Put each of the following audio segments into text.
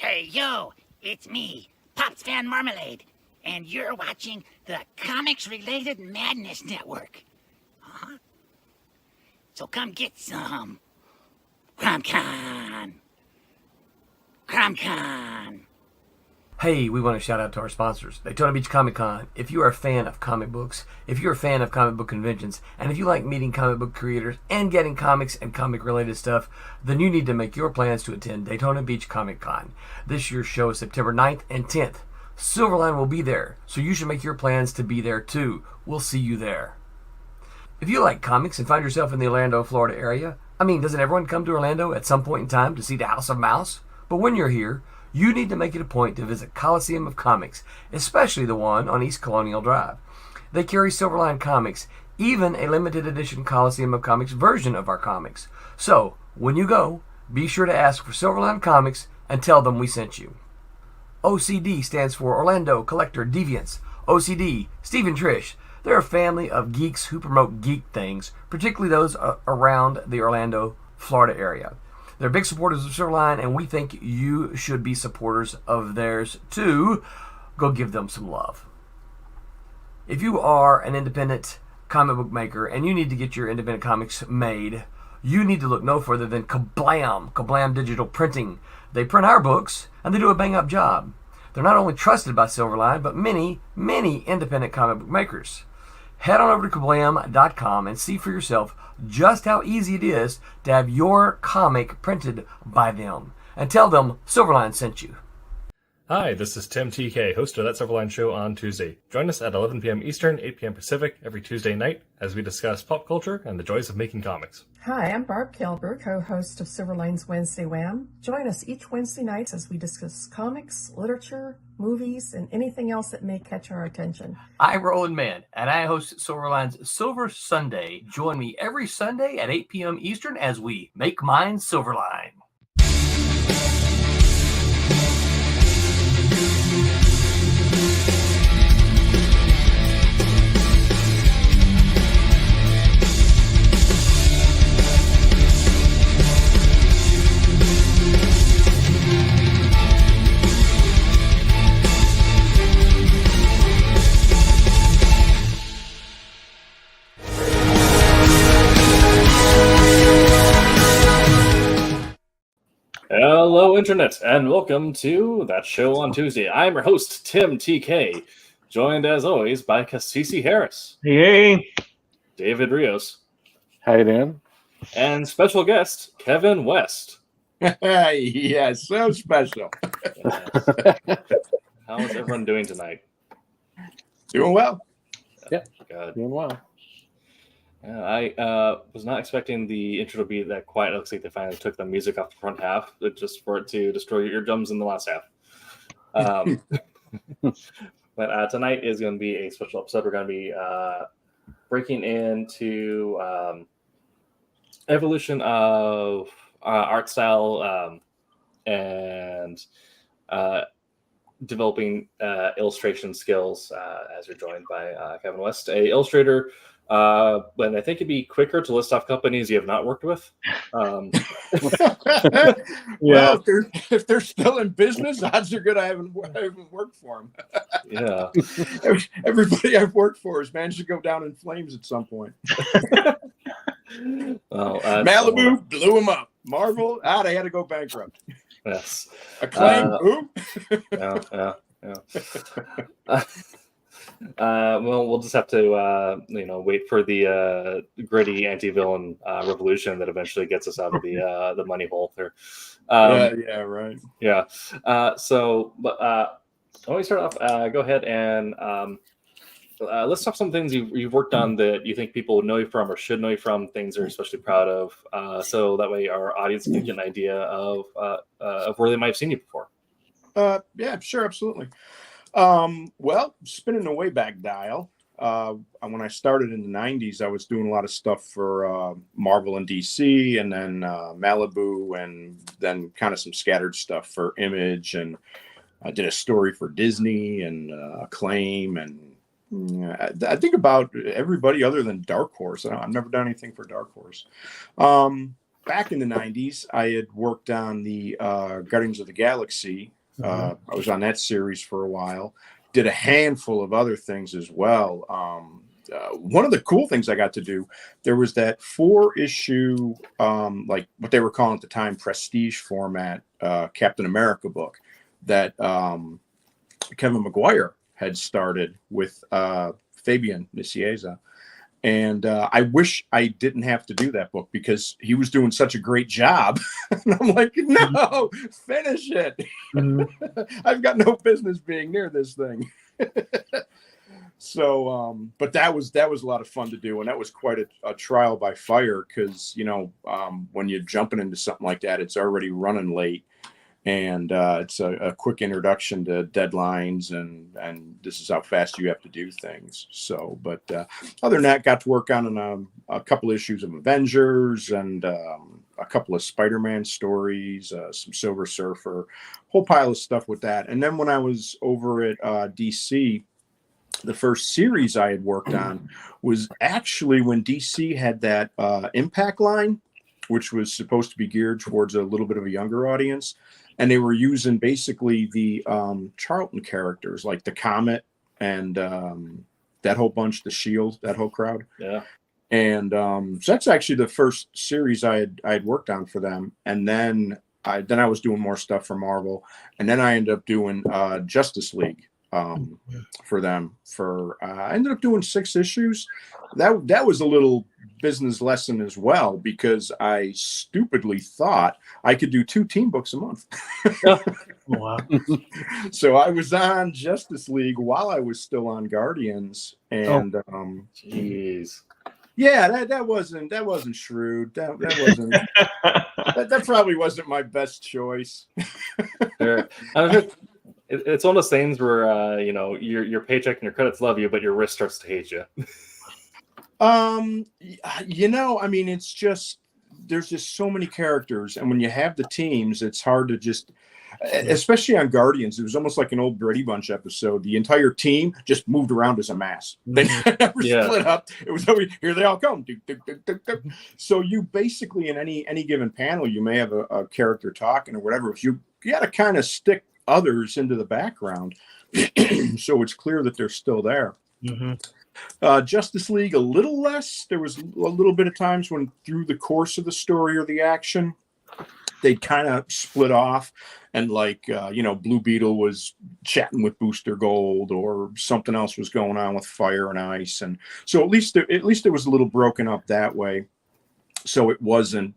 Hey, yo, it's me, Pops Van Marmalade, and you're watching the Comics-Related Madness Network. Uh-huh. So come get some. CromCon. CromCon. Hey, we want to shout out to our sponsors, Daytona Beach Comic Con. If you are a fan of comic books, if you're a fan of comic book conventions, and if you like meeting comic book creators and getting comics and comic-related stuff, then you need to make your plans to attend Daytona Beach Comic Con. This year's show is September 9th and 10th. Silverline will be there, so you should make your plans to be there too. We'll see you there. If you like comics and find yourself in the Orlando, Florida area, doesn't everyone come to Orlando at some point in time to see the House of Mouse? But when you're here, you need to make it a point to visit Coliseum of Comics, especially the one on East Colonial Drive. They carry Silverline Comics, even a limited edition Coliseum of Comics version of our comics. So, when you go, be sure to ask for Silverline Comics and tell them we sent you. OCD stands for Orlando Collector Deviants. OCD, Steve and Trish, they're a family of geeks who promote geek things, particularly those around the Orlando, Florida area. They're big supporters of Silverline, and we think you should be supporters of theirs too. Go give them some love. If you are an independent comic book maker and you need to get your independent comics made, you need to look no further than Kablam Digital Printing. They print our books, and they do a bang-up job. They're not only trusted by Silverline, but many, many independent comic book makers. Head on over to kablam.com and see for yourself just how easy it is to have your comic printed by them. And tell them Silverline sent you. Hi, this is Tim TK, host of That Silverline Show on Tuesday. Join us at 11 p.m. Eastern, 8 p.m. Pacific every Tuesday night as we discuss pop culture and the joys of making comics. Hi, I'm Barb Kilber, co-host of Silverline's Wednesday Wham. Join us each Wednesday night as we discuss comics, literature, movies, and anything else that may catch our attention. I'm Roland Mann, and I host Silverline's Silver Sunday. Join me every Sunday at 8 p.m. Eastern as we make mine Silverline. Hello, Internet, and welcome to That Show on Tuesday. I'm your host, Tim TK, joined as always by Cassisi Harris. Hey. David Rios. Hi, Dan. And special guest, Kevin West. Yeah, so special. How is everyone doing tonight? Doing well. Yeah, good. Doing well. Yeah, I was not expecting the intro to be that quiet. It looks like they finally took the music off the front half just for it to destroy your eardrums in the last half. But tonight is going to be a special episode. We're going to be breaking into evolution of art style and developing illustration skills as you're joined by Kevin West, a illustrator. But I think it'd be quicker to list off companies you have not worked with. Well, if they're still in business, odds are good I haven't worked for them. Yeah. Everybody I've worked for has managed to go down in flames at some point. Well, Malibu blew them up. Marvel, they had to go bankrupt. Yes. Acclaim, boom. Yeah. Well, we'll just have to, wait for the gritty anti-villain revolution that eventually gets us out of the money hole there. Yeah, right. Yeah. When we start off, go ahead and list off some things you've worked on that you think people would know you from or should know you from, things they're especially proud of, so that way our audience can get an idea of where they might have seen you before. Yeah, sure, absolutely. Well, spinning the way back dial, when I started in the 90s, I was doing a lot of stuff for Marvel and DC, and then Malibu, and then kind of some scattered stuff for Image, and I did a story for Disney and Acclaim, and I think about everybody other than Dark Horse. I've never done anything for Dark Horse. back in the 90s, I had worked on the Guardians of the Galaxy. I was on that series for a while. Did a handful of other things as well. One of the cool things I got to do, there was that 4-issue, like what they were calling at the time, prestige format Captain America book that Kevin Maguire had started with Fabian Nicieza. And I wish I didn't have to do that book because he was doing such a great job. And I'm like, no, finish it. I've got no business being near this thing. So, but that was a lot of fun to do. And that was quite a trial by fire because, you know, when you're jumping into something like that, it's already running late. And it's a quick introduction to deadlines and this is how fast you have to do things. So, but other than that, got to work on a couple issues of Avengers and a couple of Spider-Man stories, some Silver Surfer, whole pile of stuff with that. And then when I was over at DC, the first series I had worked on was actually when DC had that Impact line, which was supposed to be geared towards a little bit of a younger audience. And they were using basically the Charlton characters, like the Comet and that whole bunch, the Shield, that whole crowd. Yeah. And so that's actually the first series I had worked on for them. And then I was doing more stuff for Marvel. And then I ended up doing Justice League for them. I ended up doing 6 issues. That was a little business lesson as well because I stupidly thought I could do 2 team books a month. Wow. So I was on Justice League while I was still on Guardians, and jeez. Yeah, that wasn't shrewd. That wasn't that probably wasn't my best choice. Sure. It's one of those things where you know, your paycheck and your credits love you, but your wrist starts to hate you. You know, I mean, it's just there's just so many characters, and when you have the teams, it's hard to just, especially on Guardians, it was almost like an old Brady Bunch episode. The entire team just moved around as a mass. They never split up. It was always, here they all come. So you basically in any given panel, you may have a character talking or whatever. If you got to kind of stick others into the background, so it's clear that they're still there. Justice League a little less. There was a little bit of times when through the course of the story or the action, they'd kind of split off, and like you know, Blue Beetle was chatting with Booster Gold, or something else was going on with Fire and Ice, and so at least it was a little broken up that way. So it wasn't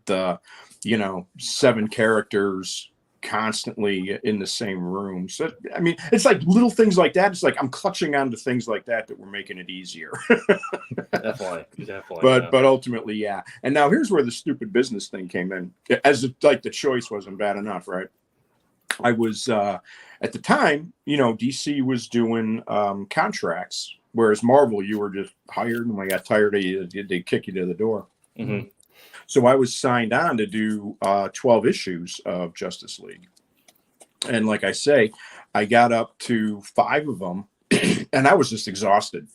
you know, 7 characters constantly in the same room. So I mean, it's like little things like that. It's like I'm clutching onto things like that were making it easier. Definitely. But ultimately, yeah. And now here's where the stupid business thing came in. Like the choice wasn't bad enough, right? I was at the time, you know, DC was doing contracts, whereas Marvel, you were just hired, and when I got tired of you, they kick you to the door. So I was signed on to do 12 issues of Justice League. And like I say, I got up to 5 of them, and I was just exhausted.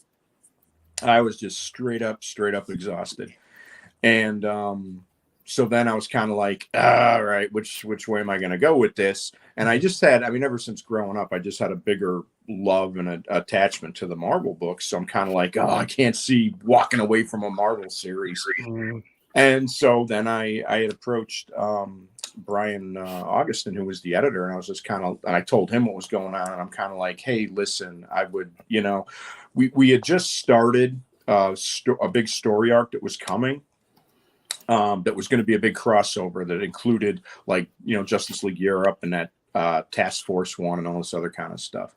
I was just straight up exhausted. And so then I was kind of like, all right, which way am I going to go with this? And I just had, I mean, ever since growing up, I just had a bigger love and an attachment to the Marvel books. So I'm kind of like, oh, I can't see walking away from a Marvel series. And so then I had approached Brian Augustin, who was the editor, and I was just kind of, and I told him what was going on, and I'm kind of like, hey, listen, I would, you know, we had just started a big story arc that was coming, that was going to be a big crossover that included, like, you know, Justice League Europe and that Task Force 1 and all this other kind of stuff.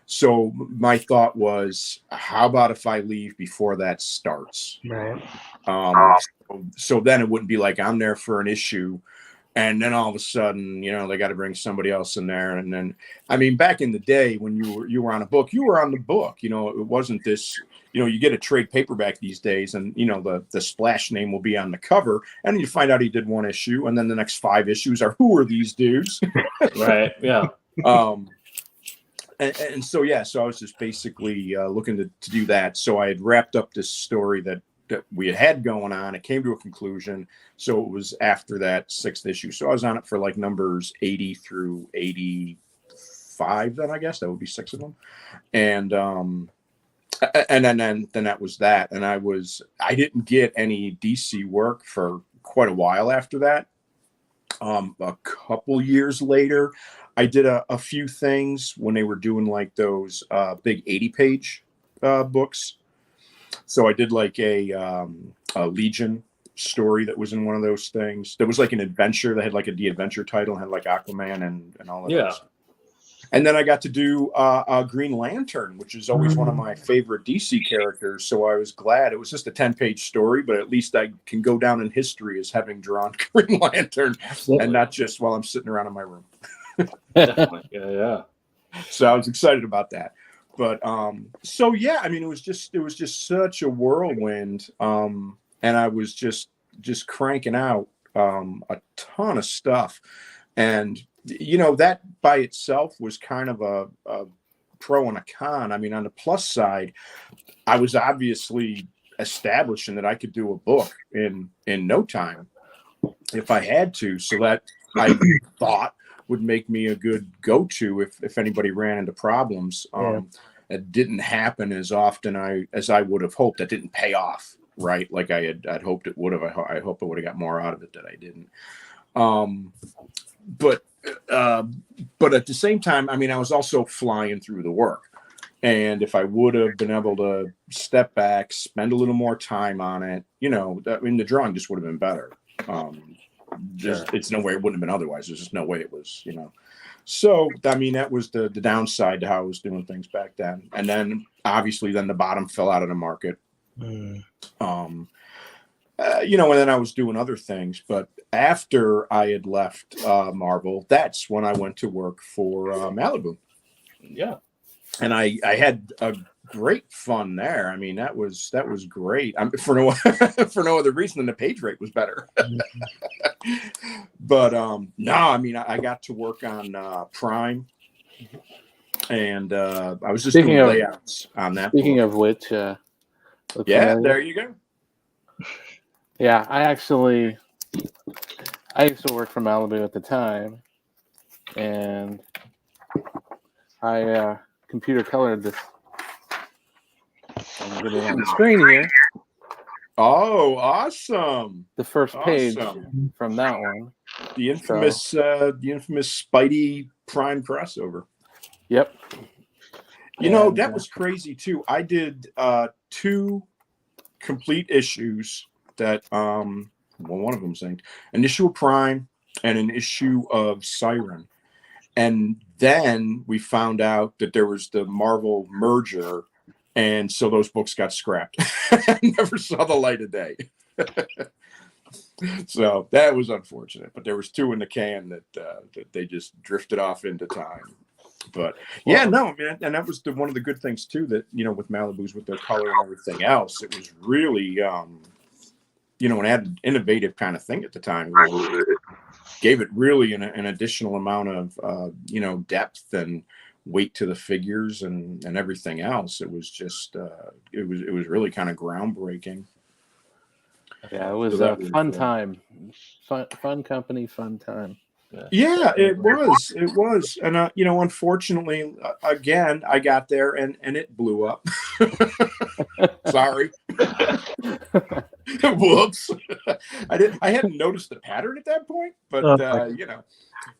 So my thought was, how about if I leave before that starts? Right. So then it wouldn't be like I'm there for an issue, and then all of a sudden, you know, they got to bring somebody else in there. And then, I mean, back in the day when you were on a book, you were on the book. You know, it wasn't this. You know, you get a trade paperback these days, and you know the splash name will be on the cover, and you find out he did 1 issue, and then the next 5 issues are, who are these dudes? Right. Yeah. And so, yeah, so I was just basically looking to do that. So I had wrapped up this story that that we had going on. It came to a conclusion. So it was after that 6th issue. So I was on it for like numbers 80 through 85, then I guess that would be 6 of them. And then that was that. And I didn't get any DC work for quite a while after that. A couple years later, I did a few things when they were doing like those big 80-page books. So I did like a Legion story that was in one of those things. There was like an adventure that had like the adventure title, had like Aquaman and all of that. And then I got to do a Green Lantern, which is always one of my favorite DC characters. So I was glad. It was just a 10-page story, but at least I can go down in history as having drawn Green Lantern and not just while I'm sitting around in my room. Definitely. Yeah. So I was excited about that. But so yeah, I mean, it was just such a whirlwind. And I was just cranking out a ton of stuff. And you know, that by itself was kind of a pro and a con. I mean, on the plus side, I was obviously establishing that I could do a book in no time if I had to. So that I thought would make me a good go-to if anybody ran into problems. It didn't happen as often as I would have hoped. That didn't pay off, right? Like I'd hoped it would have. I hope I would have got more out of it that I didn't. But at the same time, I mean, I was also flying through the work. And if I would have been able to step back, spend a little more time on it, you know, I mean, the drawing just would have been better. It's no way it wouldn't have been otherwise. There's just no way it was, you know. So, I mean, that was the downside to how I was doing things back then. And then, obviously, then the bottom fell out of the market. You know, and then I was doing other things. But after I had left Marvel, that's when I went to work for Malibu. Yeah. And I had a great fun there. I mean, that was great. For no other reason than the page rate was better. But no, I mean, I got to work on Prime, and I was just doing layouts on that. Speaking book. of which, yeah, familiar? there you go. Yeah, I used to work for Malibu at the time, and I computer colored this. I'm getting it on the screen here. Oh, awesome! The first page Awesome. from that one. The infamous Spidey Prime crossover. Yep. You know, that was crazy too. I did 2 complete issues that well, one of them's inked, an issue of Prime and an issue of Siren. And then we found out that there was the Marvel merger, and so those books got scrapped. Never saw the light of day. So that was unfortunate. But there was 2 in the can that they just drifted off into time. But yeah, no, man, and that was one of the good things too, that, you know, with Malibu's, with their color and everything else, it was really, you know, an innovative kind of thing at the time. It gave it really an additional amount of, you know, depth and weight to the figures and everything else. It was just, it was really kind of groundbreaking. Yeah, it was a fun time. Fun company, fun time. Yeah, it was. And, you know, unfortunately, again, I got there and it blew up. Sorry. Whoops. I hadn't noticed the pattern at that point, but, you know,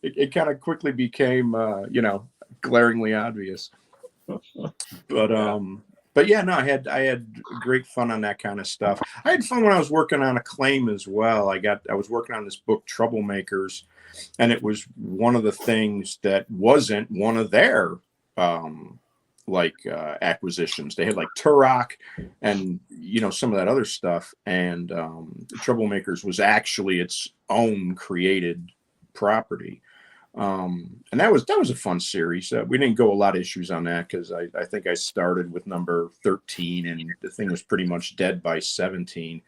it kind of quickly became, you know, glaringly obvious. But yeah, no, I had great fun on that kind of stuff. I had fun when I was working on Acclaim as well. I was working on this book, Troublemakers, and it was one of the things that wasn't one of their acquisitions. They had like Turok and, you know, some of that other stuff. And Troublemakers was actually its own created property. And that was a fun series. We didn't go a lot of issues on that because I think I started with number 13 and the thing was pretty much dead by 17.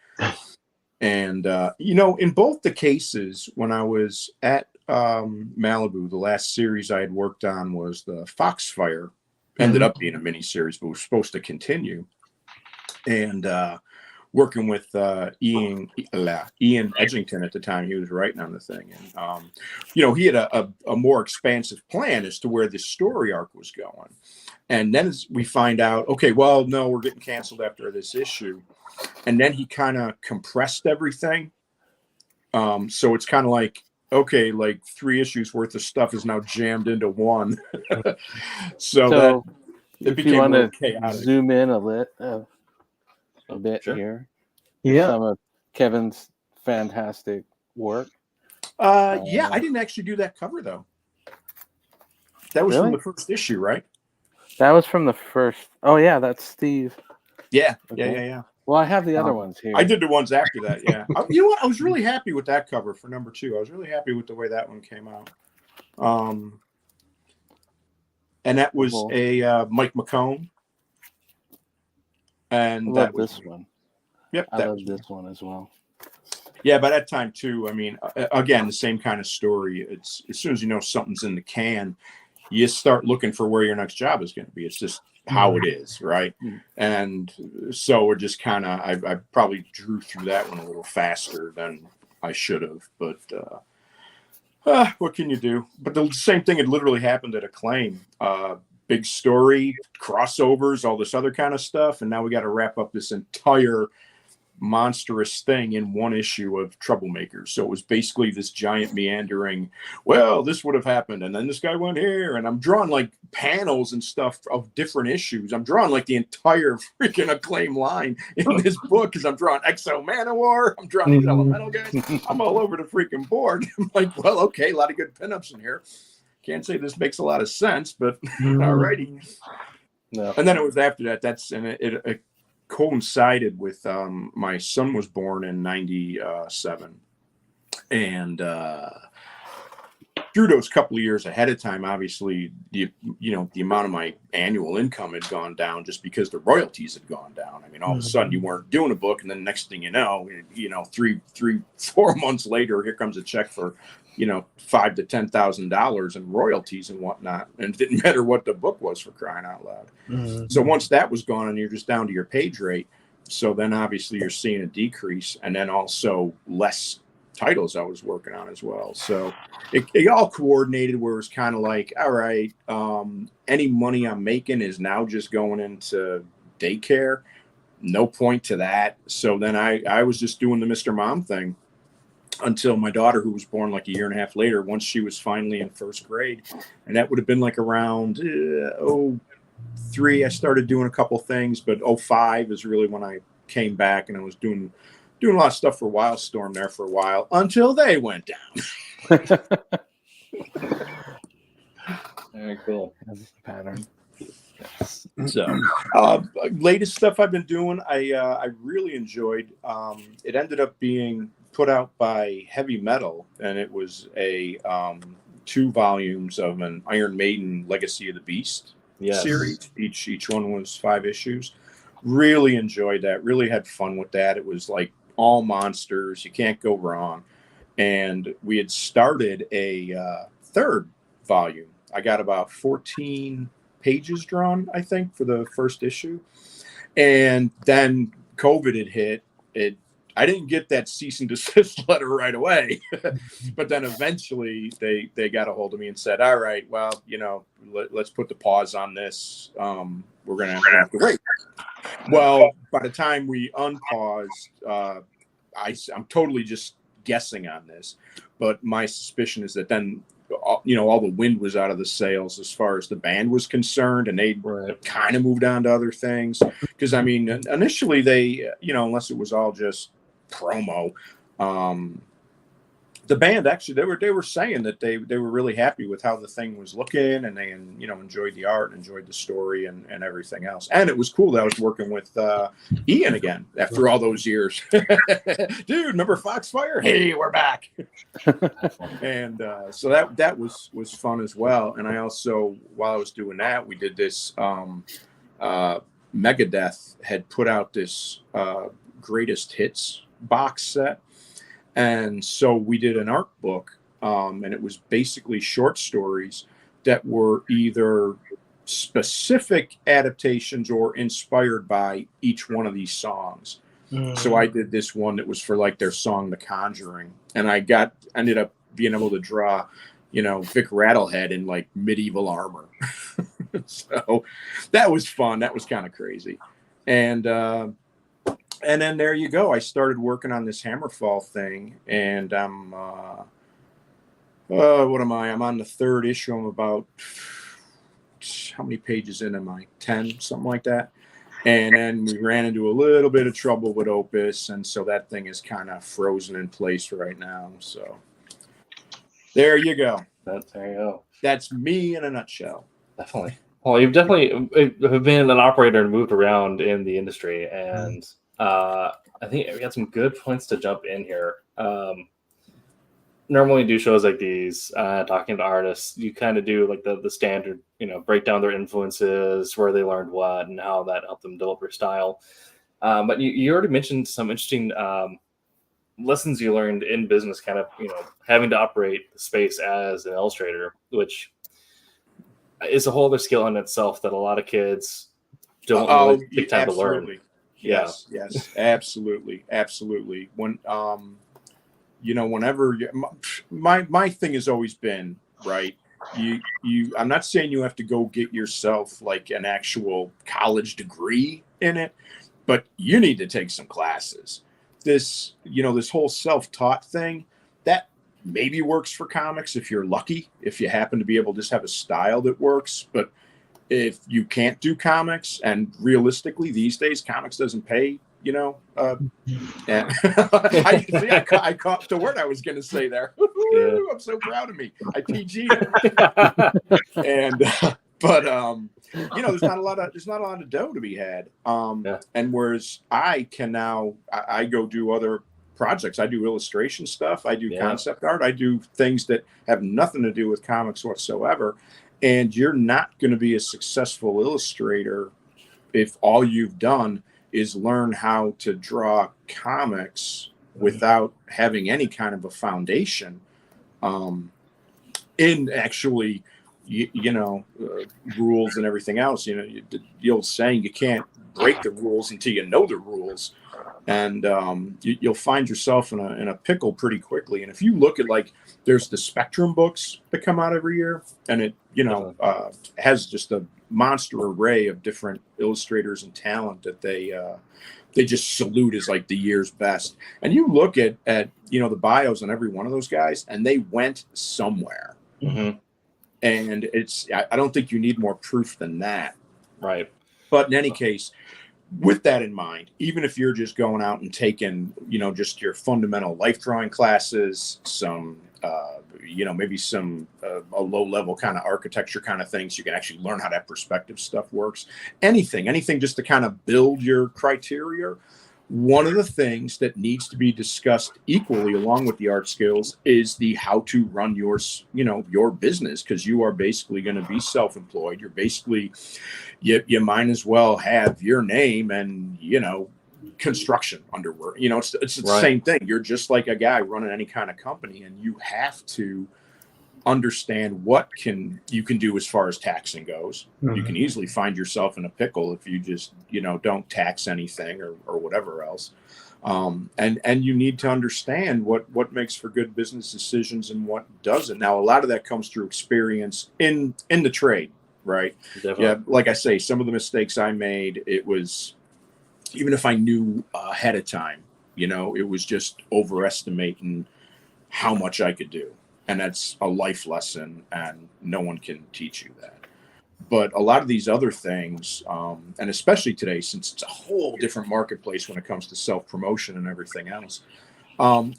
And, you know, in both the cases, when I was at Malibu, the last series I had worked on was the Foxfire. Ended up being a mini series, but was supposed to continue. And working with Ian Edgington at the time. He was writing on the thing, and he had a more expansive plan as to where this story arc was going. And then we find out, okay, well, no, we're getting canceled after this issue, and then he kind of compressed everything. So it's kind of like, okay, like 3 issues worth of stuff is now jammed into one. so that it if you want to chaotic. Zoom in a bit Sure. here, Yeah. some of Kevin's fantastic work. Yeah, I didn't actually do that cover though. That was from the first issue, right? That was from the first. Oh yeah, that's Steve. Yeah, Okay. yeah. Well, I have the other ones here. I did the ones after that. Yeah, you know what? I was really happy with that cover for number 2. I was really happy with the way that one came out. And that was a Mike McCone. And I that was this one. Yep, I love this one as well. Yeah, by that time too, I mean, again, the same kind of story. It's as soon as you know something's in the can, you start looking for where your next job is going to be. It's just how it is, right? And so we're just kind of, I probably drew through that one a little faster than I should have, but what can you do? But the same thing had literally happened at Acclaim. Big story, crossovers, all this other kind of stuff, and now we got to wrap up this entire monstrous thing in one issue of Troublemakers. So it was basically this giant meandering, well, this would have happened, and then this guy went here, and I'm drawing like panels and stuff of different issues. I'm drawing like the entire freaking Acclaim line in this book, because I'm drawing Exo Manowar, I'm drawing these elemental guys, I'm all over the freaking board. I'm like, well, okay, a lot of good pinups in here. Can't say this makes a lot of sense, but alrighty. No. And then it was after that, it coincided with my son was born in 97, and through those couple of years ahead of time, obviously the amount of my annual income had gone down just because the royalties had gone down. I mean, all of a sudden you weren't doing a book, and then next thing you know, 4 months later, here comes a check for $5,000 to $10,000 in royalties and whatnot, and it didn't matter what the book was, for crying out loud. So once that was gone, and you're just down to your page rate, so then obviously you're seeing a decrease, and then also less titles I was working on as well. So it all coordinated where it was kind of like, all right, any money I'm making is now just going into daycare. No point to that. So then I was just doing the Mr. Mom thing until my daughter, who was born like a year and a half later, once she was finally in first grade, and that would have been like around 03, I started doing a couple things, but 05 is really when I came back, and I was doing a lot of stuff for Wildstorm there for a while until they went down. Very cool. That's the pattern. So latest stuff I've been doing, I really enjoyed. It ended up being put out by Heavy Metal, and it was a 2 volumes of an Iron Maiden Legacy of the Beast series. Each one was 5 issues. Really enjoyed that. Really had fun with that. It was like all monsters. You can't go wrong. And we had started a 3rd volume. I got about 14 pages drawn, I think, for the first issue. And then COVID had hit. I didn't get that cease and desist letter right away, but then eventually they got a hold of me and said, all right, well, let's put the pause on this. We're going to have to wait. Well, by the time we unpaused, I'm totally just guessing on this, but my suspicion is that then, all the wind was out of the sails as far as the band was concerned, and they kind of moved on to other things. Because, I mean, initially they, unless it was all just promo, the band actually they were saying that they were really happy with how the thing was looking, and they enjoyed the art, enjoyed the story, and everything else. And it was cool that I was working with Ian again after all those years. Dude, remember Foxfire? Hey, we're back. And so that was fun as well. And I also, while I was doing that, we did this Megadeth had put out this greatest hits box set. And so we did an art book, and it was basically short stories that were either specific adaptations or inspired by each one of these songs. So I did this one that was for like their song The Conjuring, and I ended up being able to draw, Vic Rattlehead in like medieval armor. So that was fun. That was kind of crazy. And then there you go. I started working on this Hammerfall thing, and I'm what am I? I'm on the 3rd issue. I'm about, how many pages in am I? 10, something like that. And then we ran into a little bit of trouble with Opus, and so that thing is kind of frozen in place right now. So there you go. There you go. That's me in a nutshell. Definitely. Well, you've definitely been an operator and moved around in the industry, and I think we got some good points to jump in here. Normally do shows like these, talking to artists, you kind of do like the standard, break down their influences, where they learned what, and how that helped them develop their style. But you already mentioned some interesting lessons you learned in business, kind of, having to operate the space as an illustrator, which is a whole other skill in itself that a lot of kids don't really take time to learn. Yes, absolutely. When whenever my thing has always been, right, I'm not saying you have to go get yourself like an actual college degree in it, but you need to take some classes. This whole self-taught thing, that maybe works for comics if you're lucky, if you happen to be able to just have a style that works. But if you can't do comics, and realistically these days comics doesn't pay, and I caught the word I was going to say there. Yeah. I'm so proud of me. I PG. And there's not a lot of dough to be had. And whereas I can now, I go do other projects. I do illustration stuff. I do concept art. I do things that have nothing to do with comics whatsoever. And you're not going to be a successful illustrator if all you've done is learn how to draw comics without having any kind of a foundation in actually, rules and everything else. The old saying, you can't break the rules until you know the rules. And you'll find yourself in a pickle pretty quickly. And if you look at, like, there's the Spectrum books that come out every year, and it has just a monster array of different illustrators and talent that they just salute as like the year's best. And you look at the bios on every one of those guys, and they went somewhere. Mm-hmm. And I don't think you need more proof than that. Right. But in any case, with that in mind, even if you're just going out and taking, just your fundamental life drawing classes, some, maybe some a low level kind of architecture kind of things, you can actually learn how that perspective stuff works. Anything just to kind of build your criteria. One of the things that needs to be discussed equally along with the art skills is the how to run your business, because you are basically going to be self-employed. You're basically, you might as well have your name and, construction underwear. It's the same thing. You're just like a guy running any kind of company, and you have to understand what you can do as far as taxing goes. Mm-hmm. You can easily find yourself in a pickle if you just don't tax anything or whatever else. And you need to understand what makes for good business decisions and what doesn't. Now, a lot of that comes through experience in the trade, right? Definitely. Yeah, like I say, some of the mistakes I made, it was, even if I knew ahead of time, it was just overestimating how much I could do. And that's a life lesson, and no one can teach you that. But a lot of these other things, and especially today, since it's a whole different marketplace when it comes to self-promotion and everything else,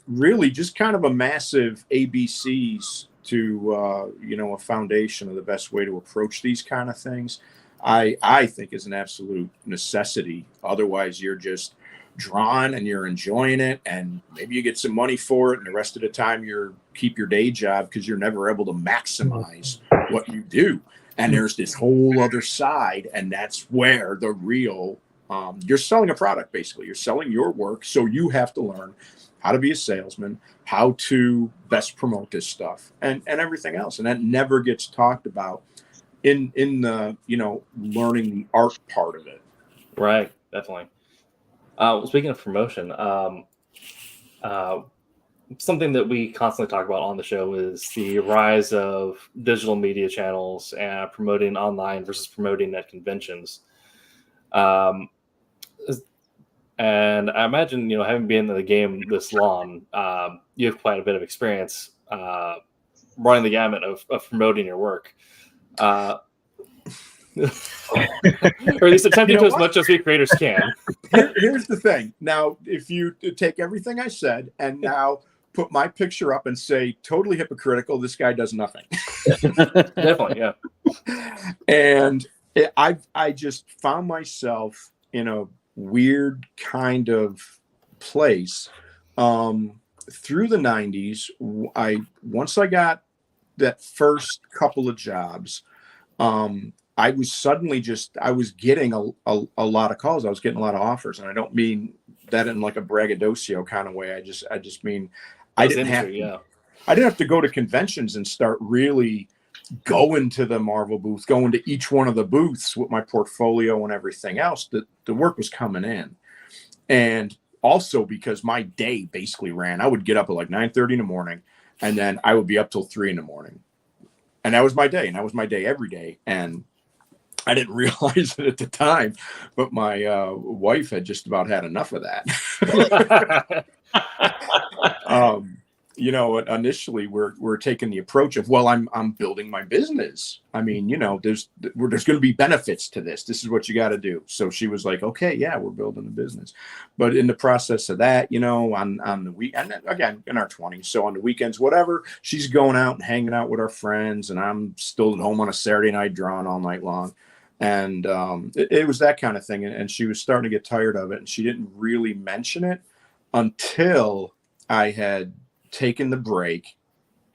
really just kind of a massive ABCs to, a foundation of the best way to approach these kind of things, I think is an absolute necessity. Otherwise, you're just drawing and you're enjoying it, and maybe you get some money for it, and the rest of the time you keep your day job because you're never able to maximize what you do. And there's this whole other side, and that's where the real you're selling a product. Basically, you're selling your work, so you have to learn how to be a salesman, how to best promote this stuff, and everything else. And that never gets talked about in the learning the art part of it. Right, definitely. Speaking of promotion, something that we constantly talk about on the show is the rise of digital media channels and promoting online versus promoting at conventions. And I imagine, having been in the game this long, you have quite a bit of experience running the gamut of promoting your work. Or at least attempting to as much as we creators can. Here's the thing. Now, if you take everything I said and now put my picture up and say totally hypocritical, this guy does nothing. Definitely, yeah. And I just found myself in a weird kind of place through the 90s. Once I got that first couple of jobs, I was suddenly I was getting a lot of calls. I was getting a lot of offers, and I don't mean that in like a braggadocio kind of way. I just mean I didn't have to go to conventions and start really going to the Marvel booth, going to each one of the booths with my portfolio and everything else. The work was coming in, and also because my day basically ran. I would get up at like 9:30 in the morning, and then I would be up till 3 in the morning, and that was my day, and that was my day every day. And I didn't realize it at the time, but my wife had just about had enough of that. Initially we're taking the approach of, well, I'm building my business. I mean, there's going to be benefits to this. This is what you got to do. So she was like, okay, yeah, we're building a business. But in the process of that, on the week, and again, in our 20s, so on the weekends, whatever, she's going out and hanging out with our friends, and I'm still at home on a Saturday night drawing all night long. And it was that kind of thing. And she was starting to get tired of it. And she didn't really mention it until I had taken the break.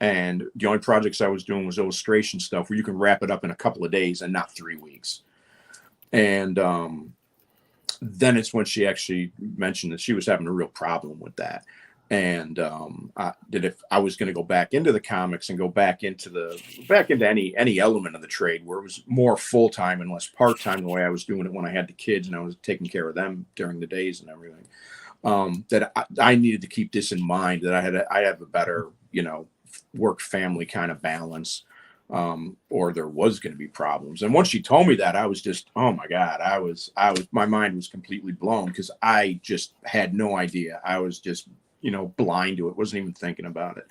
And the only projects I was doing was illustration stuff where you can wrap it up in a couple of days and not 3 weeks. And then it's when she actually mentioned that she was having a real problem with that. And that if I was going to go back into the comics and go back into any element of the trade where it was more full-time and less part-time, the way I was doing it when I had the kids and I was taking care of them during the days and everything, that I needed to keep this in mind, that I have a better, work family kind of balance, or there was going to be problems. And once she told me that, I was just, oh my God, my mind was completely blown because I just had no idea. I was just, blind to it, wasn't even thinking about it.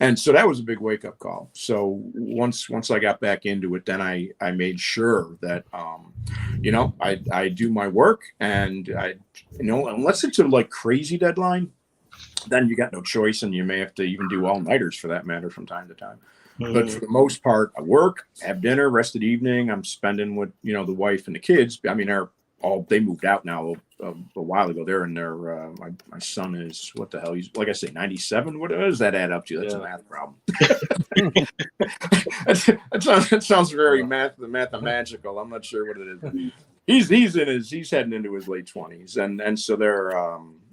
And so that was a big wake up call. So once I got back into it, then I made sure that, I do my work, and unless it's a like crazy deadline, then you got no choice, and you may have to even do all-nighters for that matter from time to time. Mm-hmm. But for the most part, I work, have dinner, rest of the evening. I'm spending with, the wife and the kids. I mean, they moved out now a while ago. They're in their, my son is, what the hell? He's, like I say, 97. What does that add up to? That's a math problem. That sounds very mathematical. I'm not sure what it is. He's heading into his late 20s. And so they're,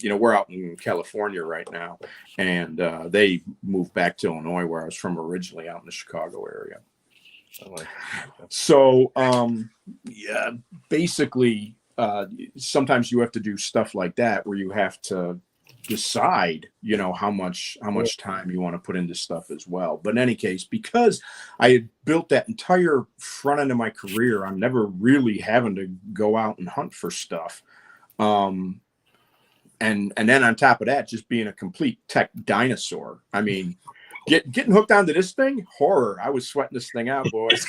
we're out in California right now, and they moved back to Illinois, where I was from originally, out in the Chicago area. So, basically, sometimes you have to do stuff like that where you have to decide, how much time you want to put into stuff as well. But in any case, because I had built that entire front end of my career, I'm never really having to go out and hunt for stuff. And then on top of that, just being a complete tech dinosaur. I mean, getting hooked onto this thing, horror. I was sweating this thing out, boys.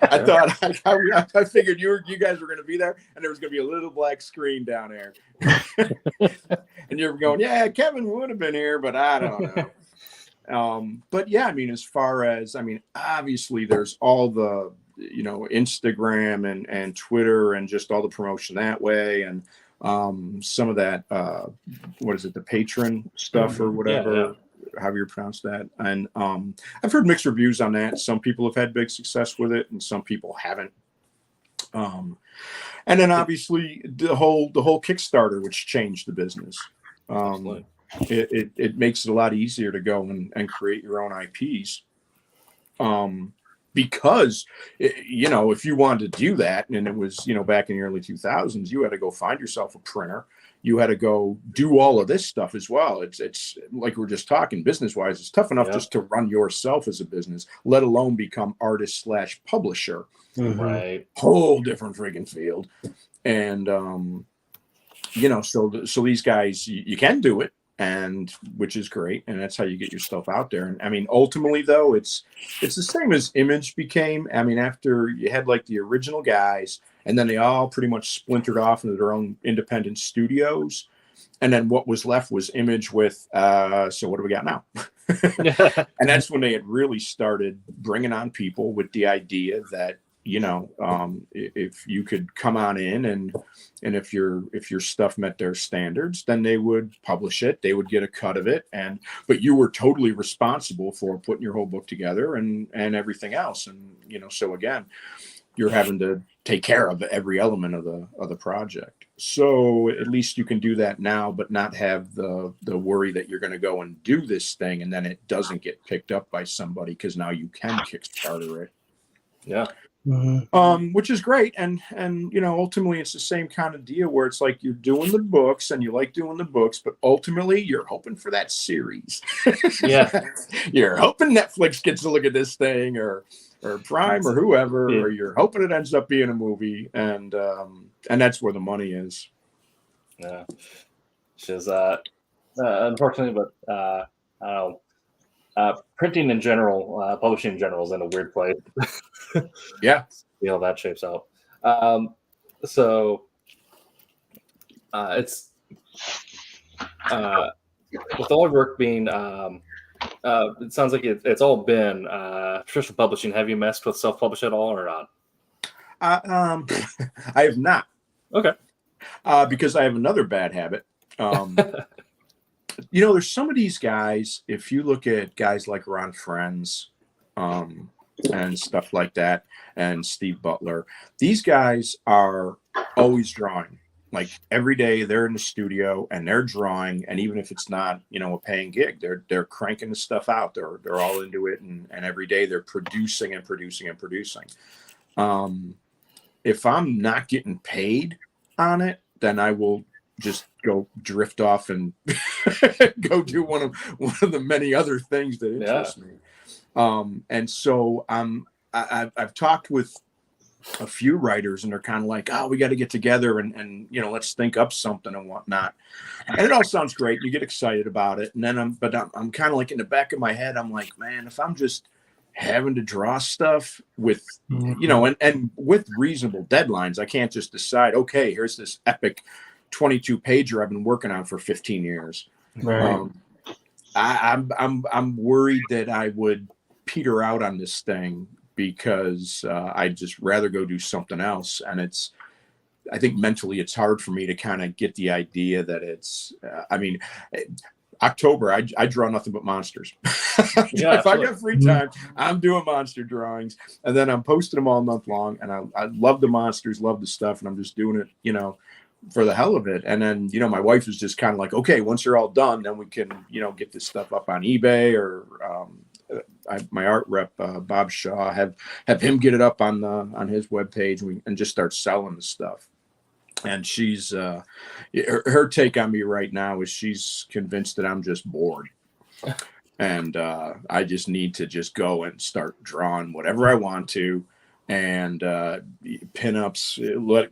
I figured you guys were going to be there, and there was going to be a little black screen down there. And you're going, yeah, Kevin would have been here, but I don't know. But yeah, I mean, as far as, obviously there's all the, Instagram and Twitter and just all the promotion that way. And some of that, what is it, the patron stuff or whatever. Yeah. However you pronounce that. And I've heard mixed reviews on that. Some people have had big success with it, and some people haven't. And then obviously the whole Kickstarter, which changed the business. It makes it a lot easier to go and create your own IPs. because, if you wanted to do that, and it was, back in the early 2000s, you had to go find yourself a printer. You had to go do all of this stuff as well. It's like we're just talking business wise. It's tough enough just to run yourself as a business, let alone become artist/publisher. Right. Whole different friggin' field. And, so these guys, you can do it, and which is great. And that's how you get your stuff out there. And I mean, ultimately though, it's the same as Image became. I mean, after you had like the original guys, and then they all pretty much splintered off into their own independent studios. And then what was left was Image with, so what do we got now? And that's when they had really started bringing on people with the idea that, if you could come on in and if your stuff met their standards, then they would publish it. They would get a cut of it. But you were totally responsible for putting your whole book together and everything else. And, so again, you're having to take care of every element of the project. So at least you can do that now, but not have the worry that you're going to go and do this thing and then it doesn't get picked up by somebody, because now you can Kickstarter it. Yeah. Which is great. And ultimately it's the same kind of deal where it's like you're doing the books and you like doing the books, but ultimately you're hoping for that series. Yeah. You're hoping Netflix gets a look at this thing, or Prime or whoever, or you're hoping it ends up being a movie, and that's where the money is. Yeah, which is unfortunately, but I don't know. Printing in general, publishing in general is in a weird place. Yeah, see how that shapes out. So it's with all your work being. It sounds like it's all been traditional publishing. Have you messed with self-publish at all or not? I have not. Okay. Because I have another bad habit. There's some of these guys, if you look at guys like Ron Friends and stuff like that, and Steve Butler, these guys are always drawing. Like every day they're in the studio and they're drawing, and even if it's not, a paying gig, they're cranking the stuff out. They're all into it, and every day they're producing and producing and producing. If I'm not getting paid on it, then I will just go drift off and go do one of the many other things that interest me. And so I've talked with a few writers, and they're kind of like, oh, we got to get together and let's think up something and whatnot. And it all sounds great. You get excited about it. And then I'm kind of like in the back of my head, I'm like, man, if I'm just having to draw stuff with, and with reasonable deadlines, I can't just decide, okay, here's this epic 22 pager I've been working on for 15 years. Right. I'm worried that I would peter out on this thing, because I'd just rather go do something else. And I think mentally it's hard for me to kind of get the idea that it's, October, I draw nothing but monsters. Yeah, if I got free time, I'm doing monster drawings, and then I'm posting them all month long. And I love the monsters, love the stuff. And I'm just doing it, for the hell of it. And then, my wife is just kind of like, okay, once you're all done, then we can, get this stuff up on eBay, or, my art rep, Bob Shaw, have him get it up on his webpage, and just start selling the stuff. And she's her take on me right now is she's convinced that I'm just bored, and I just need to just go and start drawing whatever I want to, and pinups,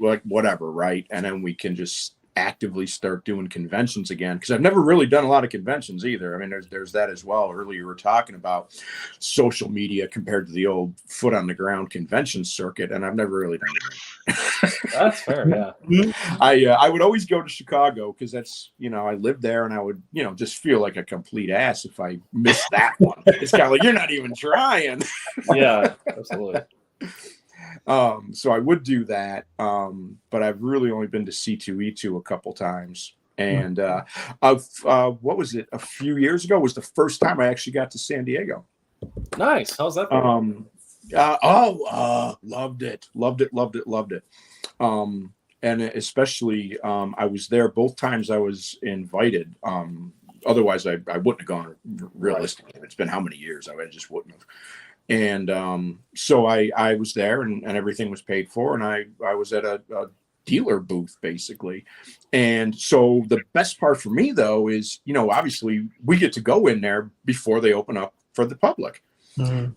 like whatever, right? And then we can just actively start doing conventions again, because I've never really done a lot of conventions either. I mean, there's that as well. Earlier we were talking about social media compared to the old foot on the ground convention circuit, and I've never really done it. That's fair. Yeah. I would always go to Chicago, because that's, I lived there, and I would, just feel like a complete ass if I missed that one. It's kind of like, you're not even trying. Yeah, absolutely. So I would do that, but I've really only been to C2E2 a couple times, and what was it? A few years ago was the first time I actually got to San Diego. Nice. How's that? Loved it. And especially I was there both times I was invited. Otherwise I wouldn't have gone. Realistically, it's been how many years? I just wouldn't have. And so I was there, and everything was paid for, and I was at a dealer booth basically. And so the best part for me though is, obviously we get to go in there before they open up for the public.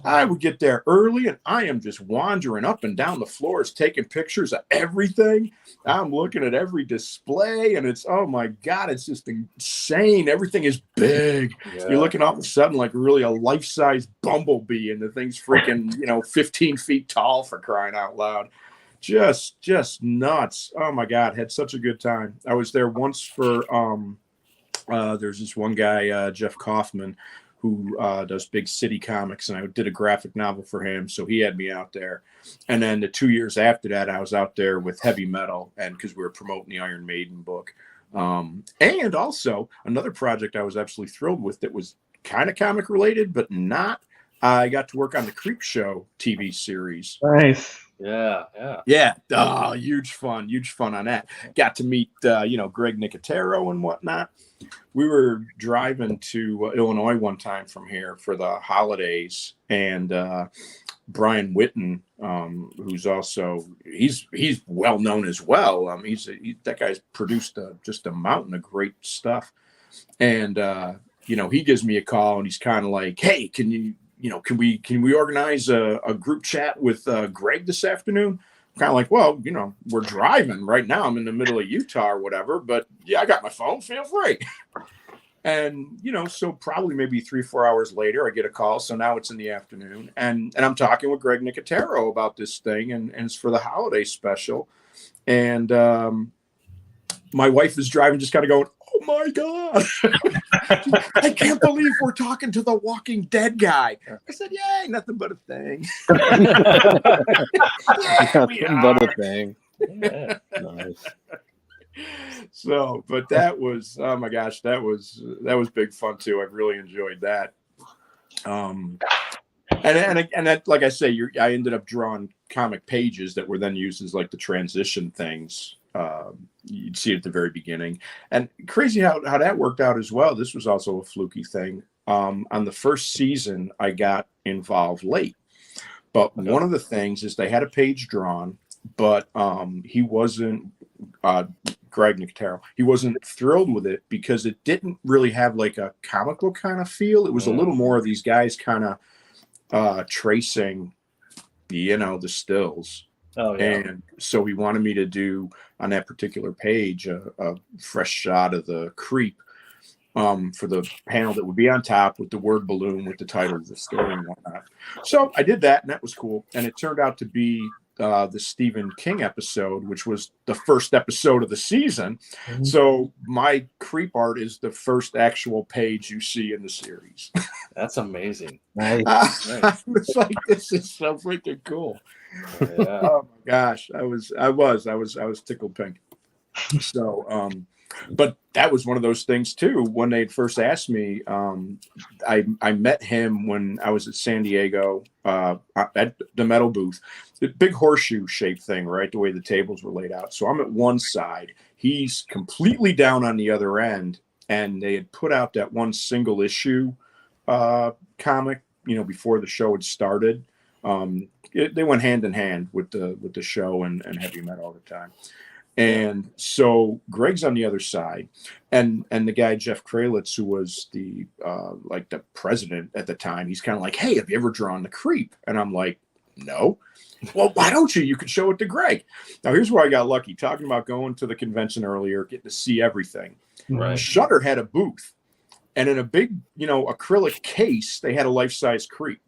I would get there early, and I am just wandering up and down the floors, taking pictures of everything. I'm looking at every display, and it's, oh my God, it's just insane. Everything is big. Yeah. You're looking all of a sudden like really a life-size bumblebee, and the thing's freaking, 15 feet tall, for crying out loud. Just nuts. Oh my God, had such a good time. I was there once for, there's this one guy, Jeff Kaufman, who does big city comics, and I did a graphic novel for him, so he had me out there. And then the 2 years after that, I was out there with Heavy Metal, and because we were promoting the Iron Maiden book. And also another project I was absolutely thrilled with that was kind of comic related, but not. I got to work on the Creep Show TV series. Nice. Yeah. Oh, huge fun on that. Got to meet, Greg Nicotero and whatnot. We were driving to Illinois one time from here for the holidays, and Brian Witten, who's also he's well known as well. That guy's produced just a mountain of great stuff, and he gives me a call, and he's kind of like, "Hey, can we organize a group chat with Greg this afternoon?" Kind of like, well, we're driving right now. I'm in the middle of Utah or whatever, but yeah, I got my phone. Feel free. And, so probably maybe 3-4 hours later, I get a call. So now it's in the afternoon, and I'm talking with Greg Nicotero about this thing, and it's for the holiday special. And my wife is driving, just kind of going, "Oh my God, I can't believe we're talking to the Walking Dead guy." I said, "Yeah, nothing but a thing." Nothing but a thing. Yeah. Nice. So, but that was, oh my gosh, that was big fun too. I really enjoyed that. And that, like I say, I ended up drawing comic pages that were then used as like the transition things. You'd see it at the very beginning, and crazy how that worked out as well. This was also a fluky thing. On the first season, I got involved late, but one of the things is they had a page drawn, but he wasn't Greg Nicotero. He wasn't thrilled with it because it didn't really have like a comic book kind of feel. It was a little more of these guys kind of tracing, the stills. Oh, yeah. And so he wanted me to do on that particular page a fresh shot of the creep for the panel that would be on top with the word balloon with the title of the story and whatnot. So I did that, and that was cool. And it turned out to be the Stephen King episode, which was the first episode of the season. Mm-hmm. So my creep art is the first actual page you see in the series. That's amazing. Nice. I was like, this is so freaking cool. Yeah. Oh my gosh, I was tickled pink. So, but that was one of those things too. When they first asked me, I met him when I was at San Diego at the metal booth, the big horseshoe shaped thing, right? The way the tables were laid out. So I'm at one side, he's completely down on the other end, and they had put out that one single issue comic, before the show had started. They went hand in hand with the show and Heavy Metal all the time. And so Greg's on the other side, and the guy Jeff Kralitz, who was the president at the time, he's kind of like, "Hey, have you ever drawn the creep?" And I'm like, "No." "Well, why don't you? You could show it to Greg." Now here's where I got lucky. Talking about going to the convention earlier, getting to see everything. Right. Shudder had a booth, and in a big acrylic case, they had a life-size creep.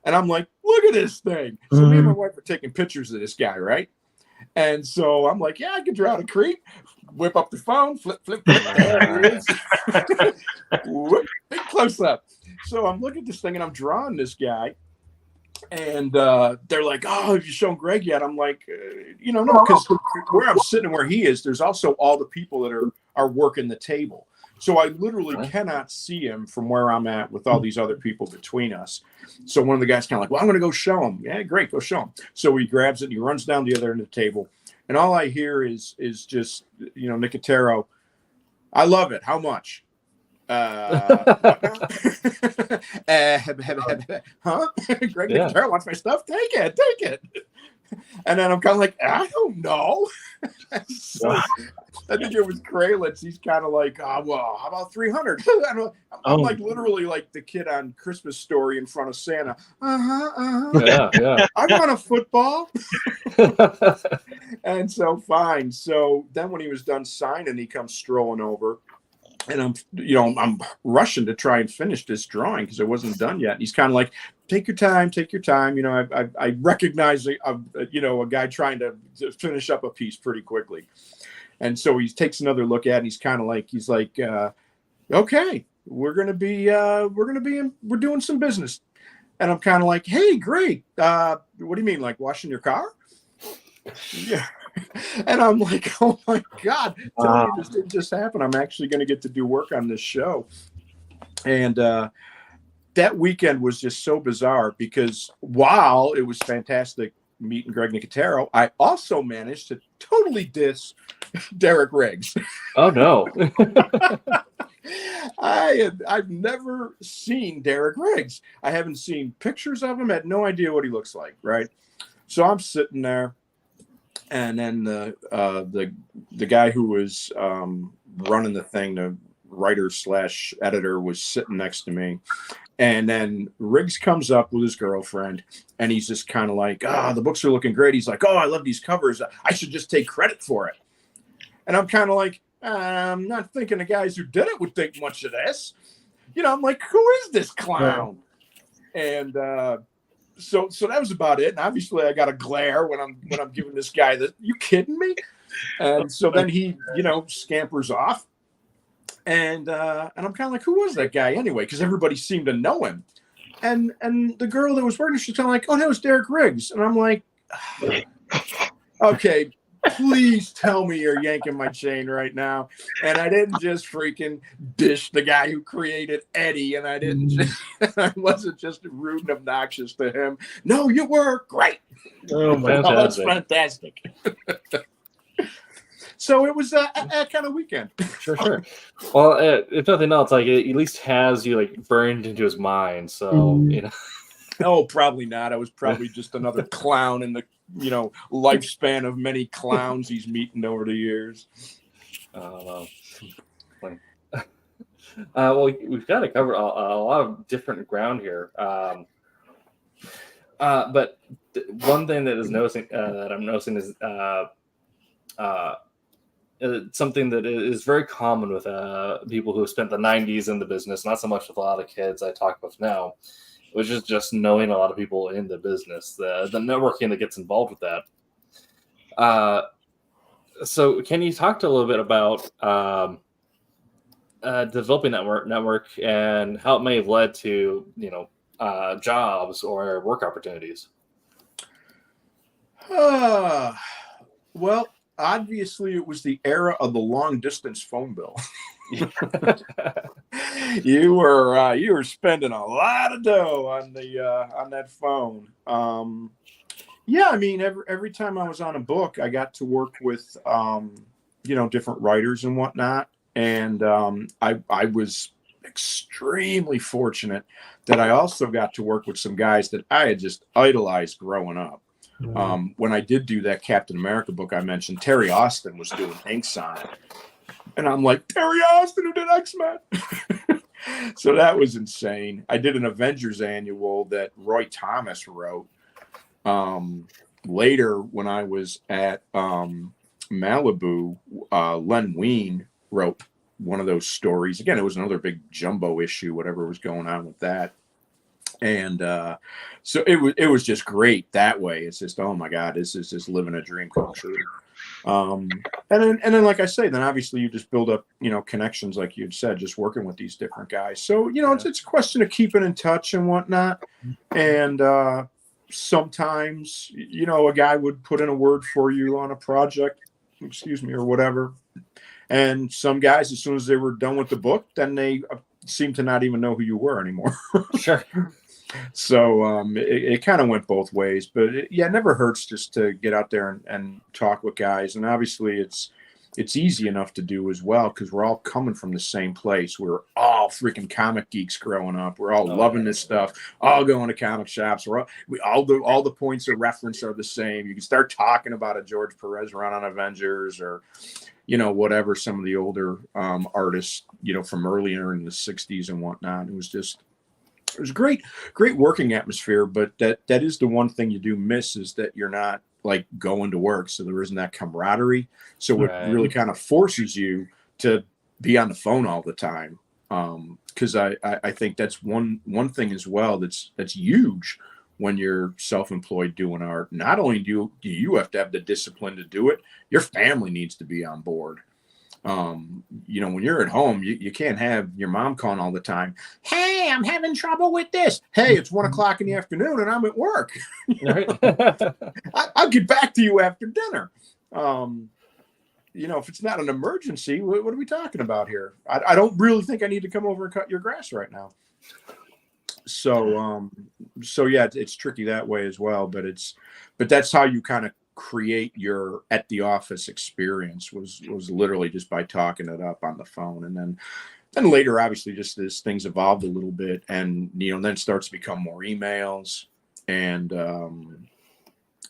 And I'm like, "Look at this thing." So me and my wife are taking pictures of this guy, right? And so I'm like, "Yeah, I can draw the creep." Whip up the phone, flip. There it is. Whoop, big close up. So I'm looking at this thing and I'm drawing this guy. And they're like, "Oh, have you shown Greg yet?" I'm like, no, because where I'm sitting and where he is, there's also all the people that are working the table. So I literally cannot see him from where I'm at with all these other people between us. So one of the guys kind of like, "Well, I'm going to go show him." "Yeah, great, go show him." So he grabs it and he runs down the other end of the table. And all I hear is just, Nicotero, "I love it. How much?" Huh? Greg Yeah. Nicotero wants my stuff. Take it. And then I'm kind of like, I don't know. So I think it was Kralitz. He's kind of like, well, how about 300? I'm like literally like the kid on Christmas Story in front of Santa. Yeah. I want a football. And so fine. So then when he was done signing, he comes strolling over. And I'm rushing to try and finish this drawing because it wasn't done yet. And he's kind of like, take your time. I recognize a guy trying to finish up a piece pretty quickly. And so he takes another look at it, and he's like, okay, we're doing some business. And I'm kind of like, hey, great. What do you mean? Like washing your car? Yeah. And I'm like, oh my God, tell me this didn't just happen. I'm actually going to get to do work on this show. And that weekend was just so bizarre because while it was fantastic meeting Greg Nicotero, I also managed to totally diss Derek Riggs. Oh, no. I've never seen Derek Riggs. I haven't seen pictures of him, had no idea what he looks like, right? So I'm sitting there. And then the guy who was running the thing, the writer/editor, was sitting next to me. And then Riggs comes up with his girlfriend, and he's just kind of like, the books are looking great. He's like, I love these covers. I should just take credit for it. And I'm kind of like, I'm not thinking the guys who did it would think much of this. I'm like, who is this clown? And So that was about it. And obviously I got a glare when I'm giving this guy the, you kidding me? And so then he, scampers off. And I'm kind of like, who was that guy anyway? Because everybody seemed to know him. And the girl that was working, she's kind of like, oh, that was Derek Riggs. And I'm like, okay, please tell me you're yanking my chain right now. And I didn't just freaking dish the guy who created Eddie, and I wasn't just rude and obnoxious to him. No, you were great. Oh, that's fantastic. So it was that kind of weekend. Sure. Well, if nothing else, like it at least has you like burned into his mind. So Oh, probably not. I was probably just another clown in the lifespan of many clowns he's meeting over the years. Well, we've got to cover a lot of different ground here. But one thing that I'm noticing is something that is very common with people who have spent the 90s in the business, not so much with a lot of kids I talk with now, which is just knowing a lot of people in the business, the networking that gets involved with that. So can you talk a little bit about developing network and how it may have led to, jobs or work opportunities? Well, obviously it was the era of the long distance phone bill. You were spending a lot of dough on that phone. Yeah, I mean, every time I was on a book, I got to work with different writers and whatnot, and I was extremely fortunate that I also got to work with some guys that I had just idolized growing up. When I did do that Captain America book I mentioned, Terry Austin was doing inks on it. And I'm like, Terry Austin who did X-Men. So that was insane. I did an Avengers annual that Roy Thomas wrote. Later, when I was at Malibu, Len Wein wrote one of those stories. Again, it was another big jumbo issue, whatever was going on with that. And so it was just great that way. It's just, oh my God, this is just living a dream come true. And then like I say, then obviously you just build up, connections, like you'd said, just working with these different guys. So, it's a question of keeping in touch and whatnot. And sometimes, a guy would put in a word for you on a project, or whatever. And some guys, as soon as they were done with the book, then they seemed to not even know who you were anymore. Sure. So it kind of went both ways, but it never hurts just to get out there and talk with guys. And obviously it's it's easy enough to do as well because we're all coming from the same place. We're all freaking comic geeks growing up. We're all loving this stuff, all going to comic shops. All the points of reference are the same. You can start talking about a George Perez run on Avengers or, you know, whatever, some of the older artists, you know, from earlier in the 60s and whatnot. It was great working atmosphere, but that is the one thing you do miss is that you're not like going to work. So there isn't that camaraderie. So it really kind of forces you to be on the phone all the time. Cause I think that's one thing as well. That's huge when you're self-employed doing art. Not only do you have to have the discipline to do it, your family needs to be on board. You know, when you're at home, you can't have your mom calling all the time. Hey, I'm having trouble with this. Hey, it's 1 o'clock in the afternoon and I'm at work. I'll get back to you after dinner. You know, if it's not an emergency, what are we talking about here? I don't really think I need to come over and cut your grass right now. So yeah, it's tricky that way as well, but that's how you kind of create your at the office experience was literally just by talking it up on the phone. And then later, obviously, just as things evolved a little bit and, you know, then it starts to become more emails. And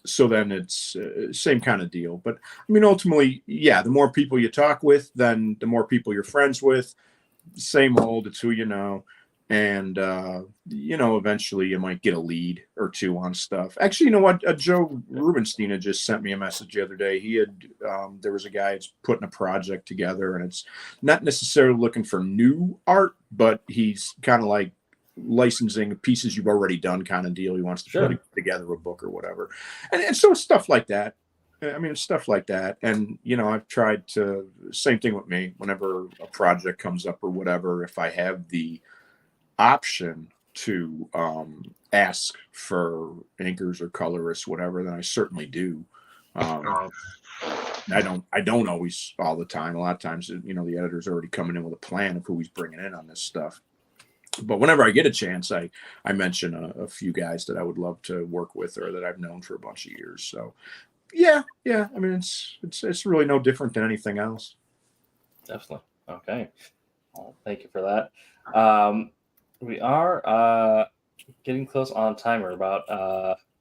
so then it's same kind of deal. But I mean, ultimately, yeah, the more people you talk with, then the more people you're friends with. Same old, it's who you know. And, you know, eventually you might get a lead or two on stuff. Actually, you know what? Joe Rubenstein had just sent me a message the other day. He had, there was a guy that's putting a project together, and it's not necessarily looking for new art, but he's kind of like licensing pieces you've already done kind of deal. He wants to put together a book or whatever. And so stuff like that. I mean, it's stuff like that. And, you know, I've tried to, same thing with me, whenever a project comes up or whatever, if I have the option to ask for inkers or colorists, whatever, then I certainly do. I don't always all the time. A lot of times, you know, the editor's already coming in with a plan of who he's bringing in on this stuff. But whenever I get a chance, I mention a few guys that I would love to work with or that I've known for a bunch of years. So yeah. I mean, it's really no different than anything else. Definitely. Okay. Well, thank you for that. We are getting close on timer. About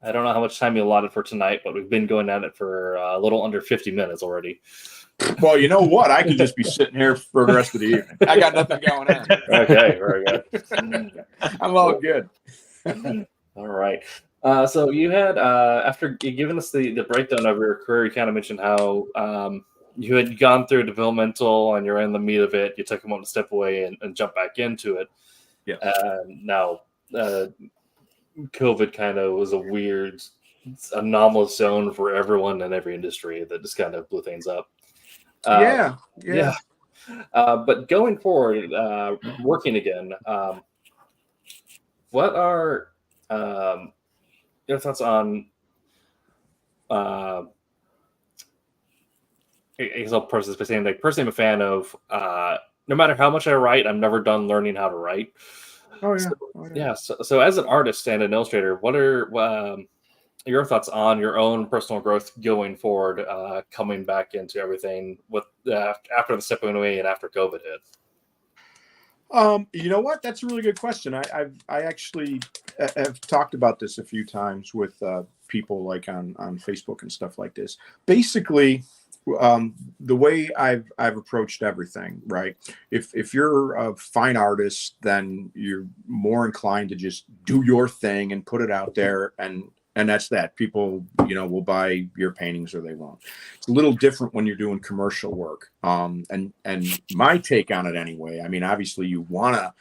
I don't know how much time you allotted for tonight, but we've been going at it for a little under 50 minutes already. Well, you know what? I could just be sitting here for the rest of the evening. I got nothing going on. Okay, very good. I'm all good. All right. So you had after giving us the breakdown of your career, you kind of mentioned how you had gone through developmental and you're in the meat of it. You took a moment to step away and jump back into it. Yeah. Now, COVID kind of was a weird, anomalous zone for everyone in every industry that just kind of blew things up. Yeah. But going forward, working again, what are your thoughts on? I guess I'll preface this by saying, like, personally, I'm a fan of. No matter how much I write, I'm never done learning how to write. So as an artist and an illustrator, what are your thoughts on your own personal growth going forward, coming back into everything with after the stepping away and after COVID hit? You know what? That's a really good question. I actually have talked about this a few times with people like on Facebook and stuff like this. Basically, the way I've approached everything, right? If you're a fine artist, then you're more inclined to just do your thing and put it out there, and that's that. People, you know, will buy your paintings or they won't. It's a little different when you're doing commercial work. And my take on it anyway, I mean, obviously you want to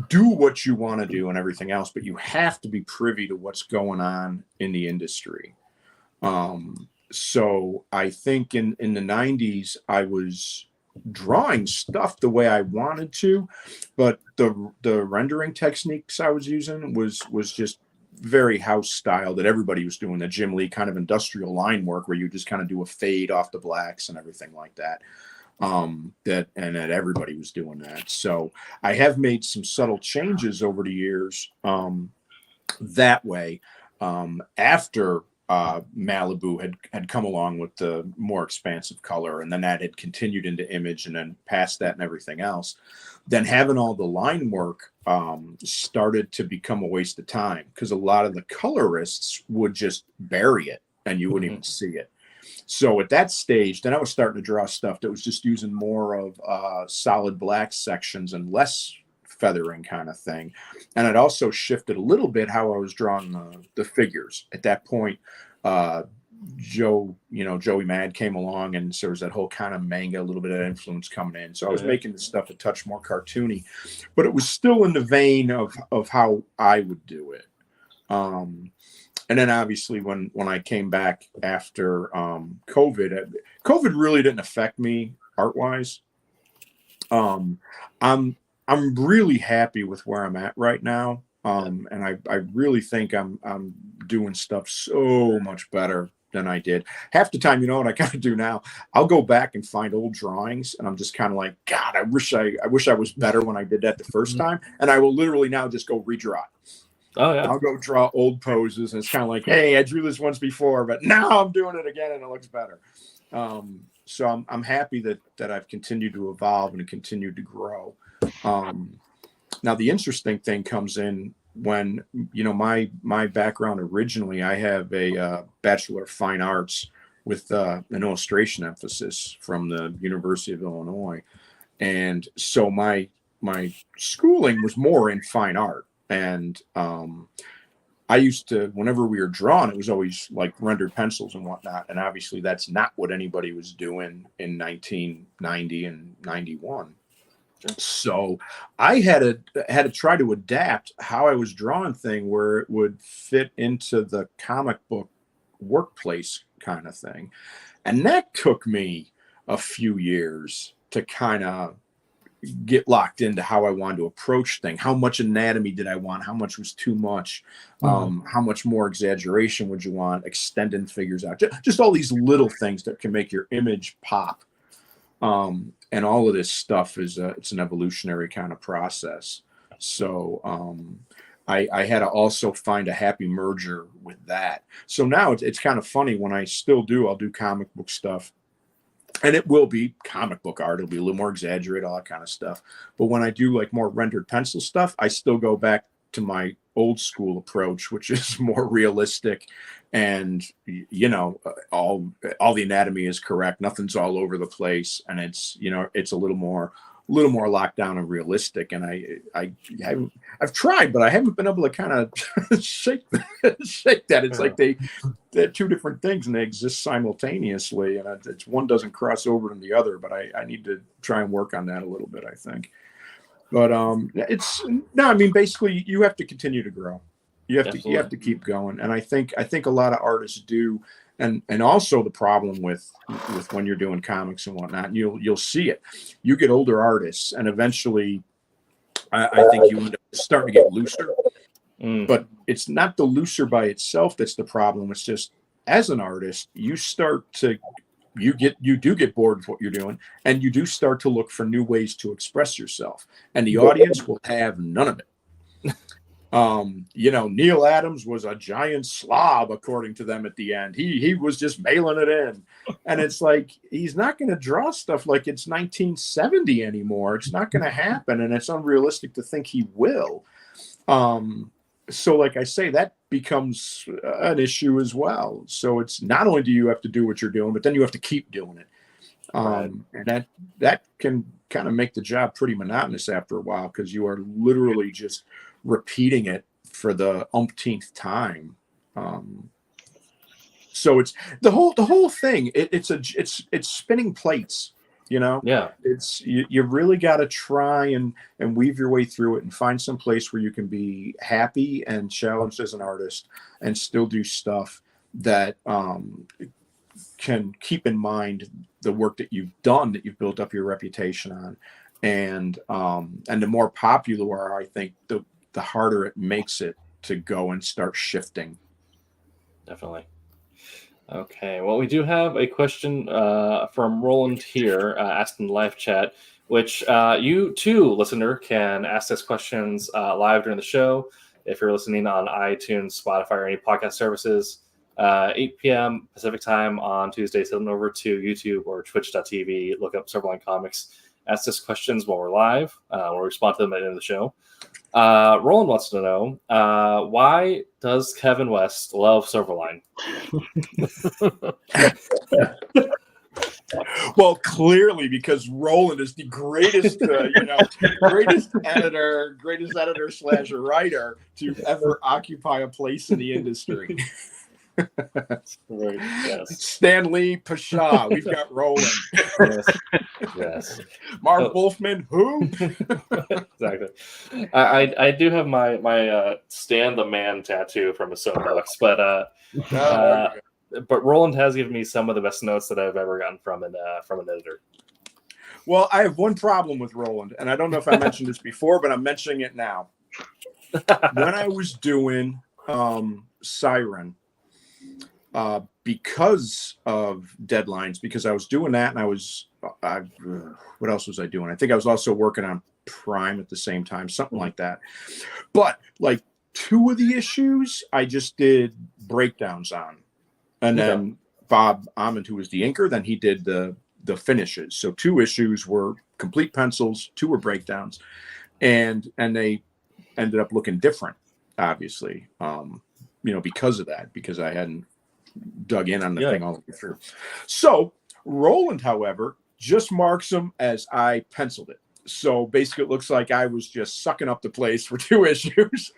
do what you want to do and everything else, but you have to be privy to what's going on in the industry. So I think in the 90s, I was drawing stuff the way I wanted to, but the rendering techniques I was using was just very house style that everybody was doing, the Jim Lee kind of industrial line work where you just kind of do a fade off the blacks and everything like that. That everybody was doing that. So I have made some subtle changes over the years that way. After Malibu had come along with the more expansive color, and then that had continued into Image, and then past that and everything else. Then having all the line work started to become a waste of time, because a lot of the colorists would just bury it and you wouldn't even see it. So at that stage, then I was starting to draw stuff that was just using more of solid black sections and less feathering kind of thing. And it also shifted a little bit how I was drawing the figures. At that point, Joey Mad came along, and so there's that whole kind of manga, a little bit of influence coming in. So I was making the stuff a touch more cartoony, but it was still in the vein of how I would do it. And then obviously when I came back after COVID really didn't affect me art-wise. I'm really happy with where I'm at right now. And I really think I'm doing stuff so much better than I did. Half the time, you know what I kind of do now? I'll go back and find old drawings, and I'm just kind of like, God, I wish I was better when I did that the first time. And I will literally now just go redraw it. Oh yeah. I'll go draw old poses, and it's kind of like, hey, I drew this once before, but now I'm doing it again and it looks better. So I'm happy that I've continued to evolve and continued to grow. Now the interesting thing comes in when, my background originally, I have a Bachelor of Fine Arts with an illustration emphasis from the University of Illinois. And so my schooling was more in fine art. And I used to, whenever we were drawing, it was always like rendered pencils and whatnot. And obviously that's not what anybody was doing in 1990 and 91. So I had to try to adapt how I was drawing thing where it would fit into the comic book workplace kind of thing. And that took me a few years to kind of get locked into how I wanted to approach things. How much anatomy did I want? How much was too much? How much more exaggeration would you want? Extending figures out. Just all these little things that can make your image pop. And all of this stuff it's an evolutionary kind of process. So I had to also find a happy merger with that. So now it's kind of funny when I'll do comic book stuff. And it will be comic book art. It'll be a little more exaggerated, all that kind of stuff. But when I do like more rendered pencil stuff, I still go back to my old school approach, which is more realistic. And, all the anatomy is correct. Nothing's all over the place. And it's a little more locked down and realistic. And I've tried, but I haven't been able to kind of shake that. It's like they're two different things and they exist simultaneously. And it's one doesn't cross over to the other, but I need to try and work on that a little bit, I think. But basically you have to continue to grow. You have to keep going. And I think a lot of artists do. And also the problem with when you're doing comics and whatnot, you'll see it. You get older artists, and eventually, I think you end up starting to get looser. But it's not the looser by itself that's the problem. It's just as an artist, you do get bored with what you're doing, and you do start to look for new ways to express yourself. And the audience will have none of it. Neil Adams was a giant slob, according to them at the end. He was just mailing it in. And it's like, he's not going to draw stuff like it's 1970 anymore. It's not going to happen. And it's unrealistic to think he will. So like I say, that becomes an issue as well. So it's not only do you have to do what you're doing, but then you have to keep doing it. And that can kind of make the job pretty monotonous after a while, because you are literally just repeating it for the umpteenth time. So it's the whole thing. It's spinning plates, Yeah. It's you really got to try and weave your way through it and find some place where you can be happy and challenged as an artist and still do stuff that can keep in mind the work that you've done, that you've built up your reputation on. And the more popular you are, I think the harder it makes it to go and start shifting. Definitely. Okay. Well, we do have a question from Roland here, asked in the live chat, which you too, listener, can ask us questions live during the show. If you're listening on iTunes, Spotify, or any podcast services, 8 p.m. Pacific time on Tuesdays. Head on over to YouTube or twitch.tv. Look up Silverline Comics. Ask us questions while we're live. We'll respond to them at the end of the show. Roland wants to know, why does Kevin West love Silverline? Well, clearly because Roland is the greatest, greatest editor / writer to ever occupy a place in the industry. Right, yes. Stan Lee, Pasha, we've got Roland. Yes. Marv Wolfman, who? Exactly. I do have my Stan the Man tattoo from a soapbox, but Roland has given me some of the best notes that I've ever gotten from an editor. Well, I have one problem with Roland, and I don't know if I mentioned this before, but I'm mentioning it now. When I was doing Siren, because of deadlines, because I was doing that, and what else was I doing? I think I was also working on Prime at the same time, something like that. But like 2 of the issues, I just did breakdowns on, and then Bob Amond, who was the inker, then he did the finishes. So 2 issues were complete pencils, 2 were breakdowns, and they ended up looking different, obviously. Because of that, because I hadn't dug in on the thing all the way through. So Roland, however, just marks them as I penciled it. So basically it looks like I was just sucking up the place for 2 issues.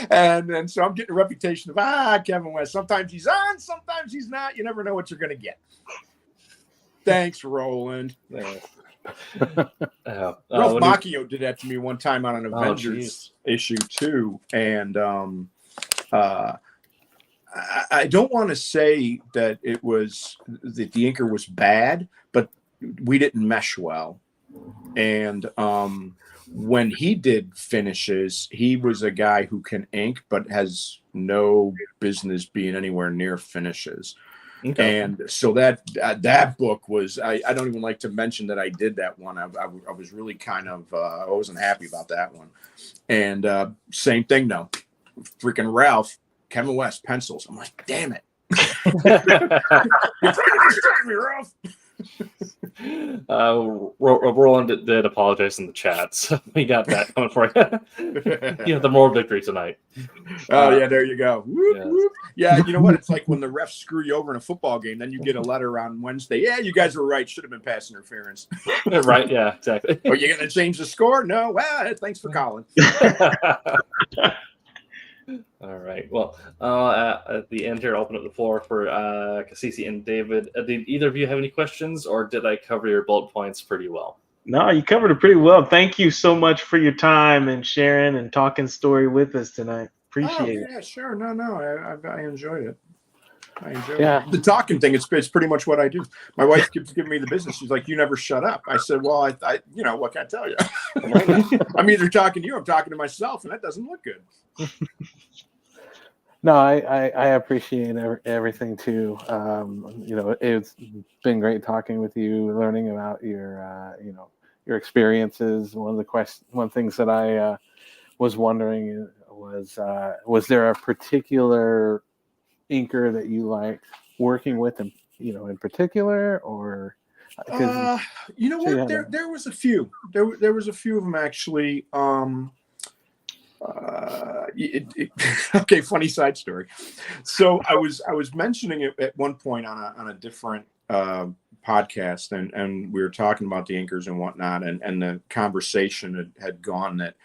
and so I'm getting a reputation of Kevin West. Sometimes he's on, sometimes he's not. You never know what you're going to get. Thanks, Roland. Ralph Macchio did that to me one time on an Avengers issue too, and I don't want to say that it was that the inker was bad, but we didn't mesh well. And when he did finishes, he was a guy who can ink, but has no business being anywhere near finishes. Okay. And so that book was, I don't even like to mention that I did that one. I was really kind of, I wasn't happy about that one. And same thing, no. Freaking Ralph, Kevin West, pencils. I'm like, damn it. You're trying to distract me, Ralph. Roland did apologize in the chat, so we got that coming for you. You have the moral victory tonight. Oh, yeah, there you go. Whoop, whoop. Yeah, you know what? It's like when the refs screw you over in a football game, then you get a letter on Wednesday. Yeah, you guys were right. Should have been pass interference. Right, yeah, exactly. Are you going to change the score? No. Well, thanks for calling. All right. Well, at the end here, I'll open up the floor for Cassisi and David. Did either of you have any questions, or did I cover your bullet points pretty well? No, you covered it pretty well. Thank you so much for your time and sharing and talking story with us tonight. Appreciate it. Yeah, sure. No, I enjoyed it. I enjoyed it. The talking thing, it's pretty much what I do. My wife keeps giving me the business. She's like, you never shut up. I said, well, I what can I tell you? I'm either talking to you, I'm talking to myself, and that doesn't look good. No, I appreciate everything too. It's been great talking with you, learning about your experiences. One things that I was wondering was there a particular inker that you liked working with, in particular, or? You know what? There was a few. There was a few of them actually. Okay, funny side story. So I was mentioning it at one point on a different podcast, and we were talking about the inkers and whatnot, and the conversation had gone that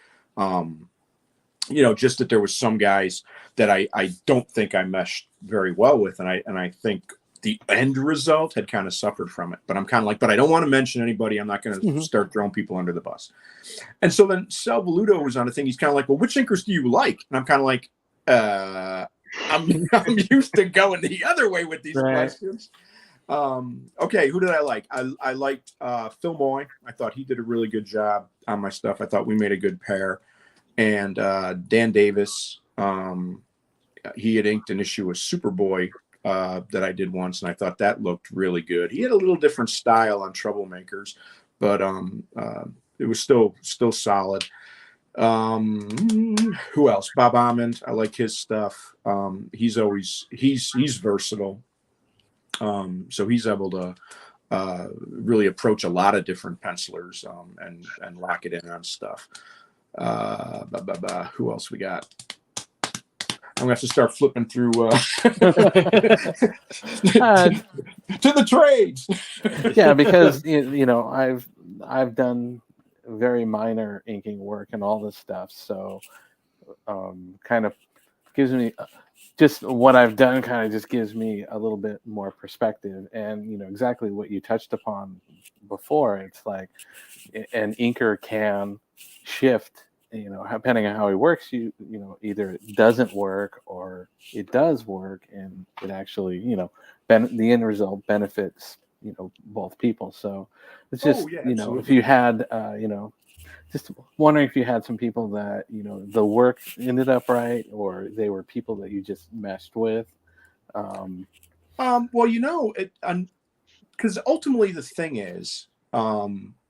just that there was some guys that I don't think I meshed very well with, and I think the end result had kind of suffered from it. But I'm kind of like, but I don't want to mention anybody. I'm not going to start throwing people under the bus. And so then Sal Valuto was on a thing. He's kind of like, well, which inkers do you like? And I'm kind of like, I'm used to going the other way with these questions. Okay, who did I like? I liked Phil Moy. I thought he did a really good job on my stuff. I thought we made a good pair. And Dan Davis, he had inked an issue of Superboy that I did once, and I thought that looked really good. He had a little different style on Troublemakers, but it was still solid. Who else? Bob Amond. I like his stuff. He's versatile. So he's able to really approach a lot of different pencilers and lock it in on stuff. Who else we got? I'm gonna have to start flipping through to the trades. Yeah, because you know I've done very minor inking work and all this stuff, so kind of gives me just what I've done. Kind of just gives me a little bit more perspective, and exactly what you touched upon before. It's like an inker can shift. Depending on how he works, either it doesn't work or it does work, and it actually, the end result benefits, both people. So it's just, if you had, just wondering if you had some people that, the work ended up right, or they were people that you just meshed with. Well, because ultimately the thing is,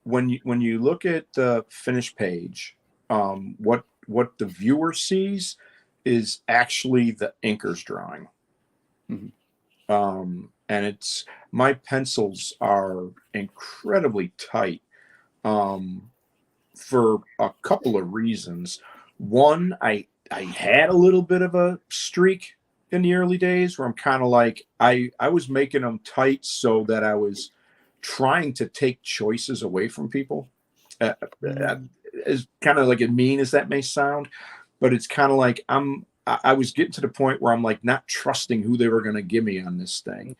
when you look at the finished page, what the viewer sees is actually the inker's drawing. Mm-hmm. And it's, my pencils are incredibly tight for a couple of reasons. One, I had a little bit of a streak in the early days where I'm kind of like, I was making them tight so that I was trying to take choices away from people. As kind of like as mean as that may sound, but it's kind of like I was getting to the point where I'm like not trusting who they were going to give me on this thing.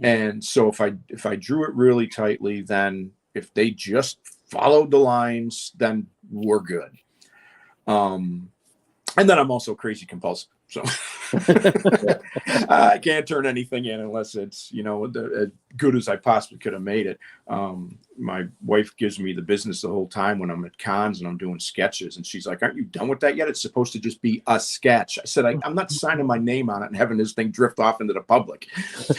And so if I drew it really tightly, then if they just followed the lines, then we're good. And then I'm also crazy compulsive. So I can't turn anything in unless it's, as good as I possibly could have made it. My wife gives me the business the whole time when I'm at cons and I'm doing sketches. And she's like, aren't you done with that yet? It's supposed to just be a sketch. I said, I'm not signing my name on it and having this thing drift off into the public.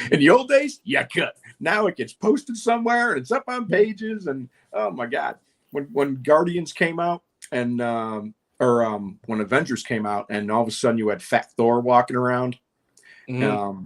In the old days, you could. Now it gets posted somewhere and it's up on pages. And oh my God, when Guardians came out and, when Avengers came out and all of a sudden you had Fat Thor walking around. Mm-hmm.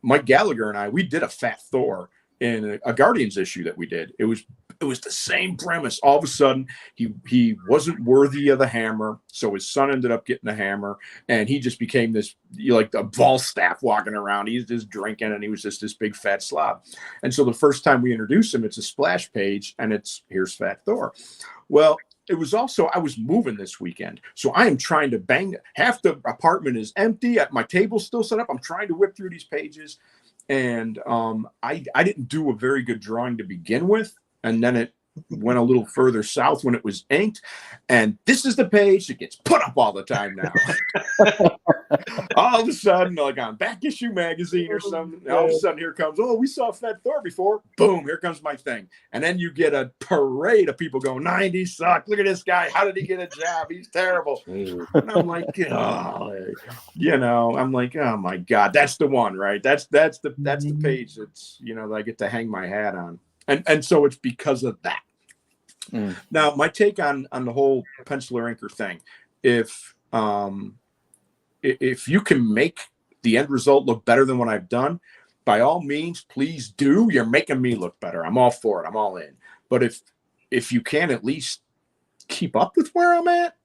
Mike Gallagher and we did a Fat Thor in a Guardians issue that we did. It was the same premise. All of a sudden he wasn't worthy of the hammer. So his son ended up getting the hammer and he just became this, like a ball staff walking around. He's just drinking and he was just this big fat slob. And so the first time we introduced him, it's a splash page and here's Fat Thor. Well, it was also, I was moving this weekend. So I am trying to bang. Half the apartment is empty. My table's still set up. I'm trying to whip through these pages. And I didn't do a very good drawing to begin with. And then it went a little further south when it was inked. And this is the page that gets put up all the time now. All of a sudden, like on Back Issue Magazine or something, all of a sudden here comes, we saw Fat Thor before. Boom, here comes my thing. And then you get a parade of people going, 90s suck. Look at this guy. How did he get a job? He's terrible. And I'm like, I'm like, oh my God, that's the one, right? That's the page that's, that I get to hang my hat on. And so it's because of that. Now, my take on the whole penciler inker thing, if you can make the end result look better than what I've done, by all means, please do. You're making me look better. I'm all for it. I'm all in. But if you can at least keep up with where I'm at,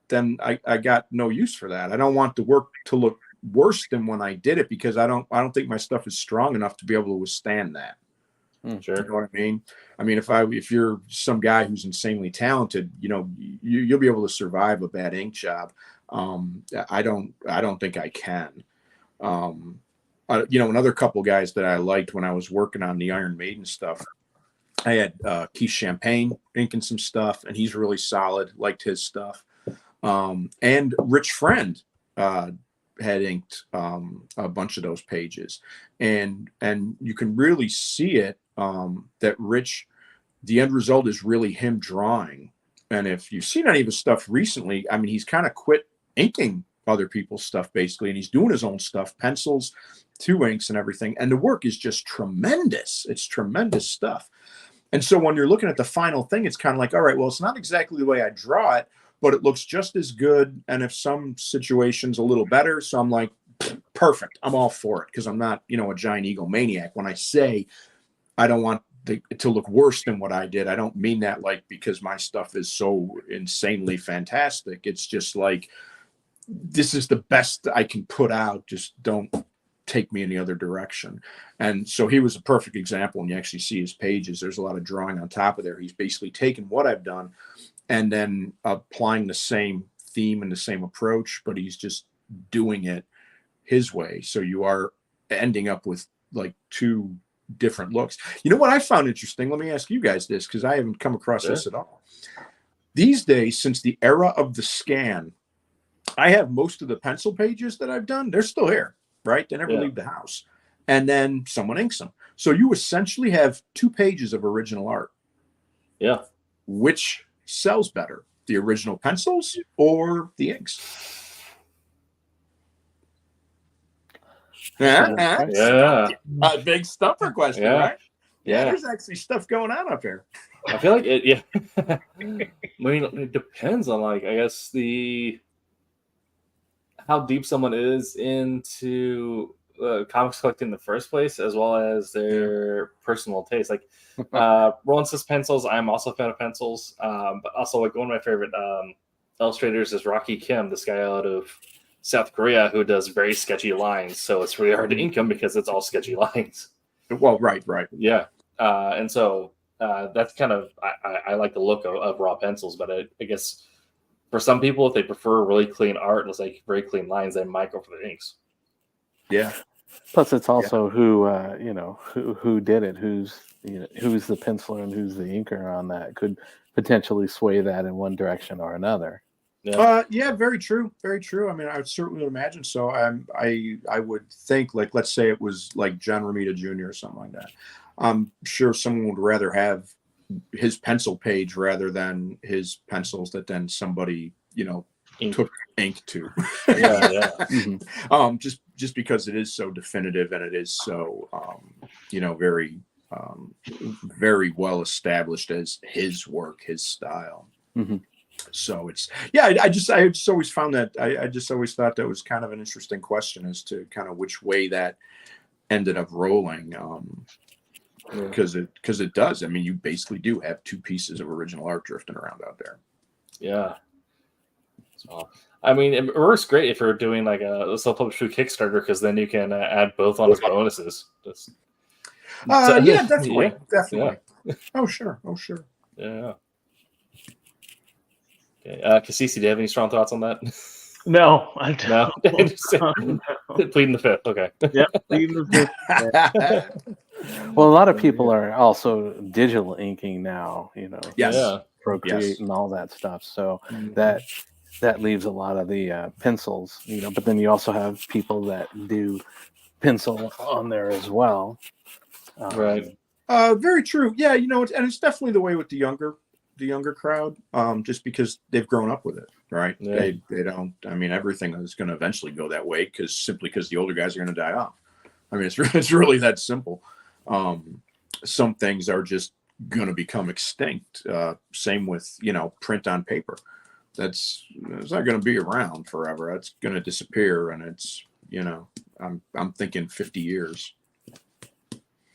then I got no use for that. I don't want the work to look worse than when I did it because I don't think my stuff is strong enough to be able to withstand that. Sure. You know what I mean? I mean, if you're some guy who's insanely talented, you'll be able to survive a bad ink job. I don't think I can. Another couple guys that I liked when I was working on the Iron Maiden stuff, I had Keith Champagne inking some stuff, and he's really solid. Liked his stuff. And Rich Friend had inked a bunch of those pages, and you can really see it that Rich, the end result is really him drawing. And if you've seen any of his stuff recently, I mean, he's kind of quit inking other people's stuff basically, and he's doing his own stuff, pencils, 2 inks and everything. And the work is just tremendous. It's tremendous stuff. And so when you're looking at the final thing, it's kind of like, all right, well, it's not exactly the way I draw it, but it looks just as good. And if some situations a little better, so I'm like, perfect. I'm all for it, because I'm not, a giant egomaniac. When I say I don't want it to look worse than what I did, I don't mean that like because my stuff is so insanely fantastic. It's just like, this is the best I can put out. Just don't take me in the other direction. And so he was a perfect example. When you actually see his pages, there's a lot of drawing on top of there. He's basically taken what I've done and then applying the same theme and the same approach, but he's just doing it his way. So you are ending up with like two different looks. You know what I found interesting? Let me ask you guys this, because I haven't come across this at all. These days, since the era of the scan, I have most of the pencil pages that I've done. They're still here, right? They never leave the house. And then someone inks them. So you essentially have 2 pages of original art. Yeah. Which sells better, the original pencils or the inks? Yeah. A big stumper question, right? Yeah. There's actually stuff going on up here. I feel like it, I mean, it depends on, like, I guess how deep someone is into comics collecting in the first place, as well as their personal taste. Like, Roland says pencils. I'm also a fan of pencils. But also, like, one of my favorite illustrators is Rocky Kim, this guy out of South Korea who does very sketchy lines. So it's really hard to ink him because it's all sketchy lines. Well, right. Yeah. And so that's kind of, I like the look of raw pencils, but I guess for some people, if they prefer really clean art and it's like very clean lines, they might go for the inks. Yeah. Plus, it's also who did it, who's the penciler and who's the inker on that could potentially sway that in one direction or another. Yeah, very true. Very true. I mean, I would certainly imagine so. I would think, like, let's say it was like John Romita Jr. or something like that. I'm sure someone would rather have his pencil page rather than his pencils that then somebody, took ink to. Yeah. Mm-hmm. Just because it is so definitive and it is so, very, very well established as his work, his style. Mm-hmm. So it's, I just always found that, I just always thought that was kind of an interesting question as to kind of which way that ended up rolling. Because it does. I mean, you basically do have 2 pieces of original art drifting around out there. Yeah. So, I mean, it works great if you're doing like a self-published through Kickstarter, because then you can add both on as bonuses. Yeah, definitely. Yeah. Oh, sure. Yeah. Okay. Cassisi, do you have any strong thoughts on that? No, I don't. No? Pleading the fifth. Okay. Yep, pleading the fifth. Well, a lot of people are also digital inking now, Yes. Yeah. Procreate and all that stuff. So that leaves a lot of the pencils, but then you also have people that do pencil on there as well. Right. Very true. Yeah, it's definitely the way with the younger crowd, just because they've grown up with it, right? Yeah. They don't, I mean, everything is going to eventually go that way because the older guys are going to die off. I mean, it's really that simple. Some things are just going to become extinct. Same with, print on paper. It's not going to be around forever. It's going to disappear. And it's, I'm thinking 50 years.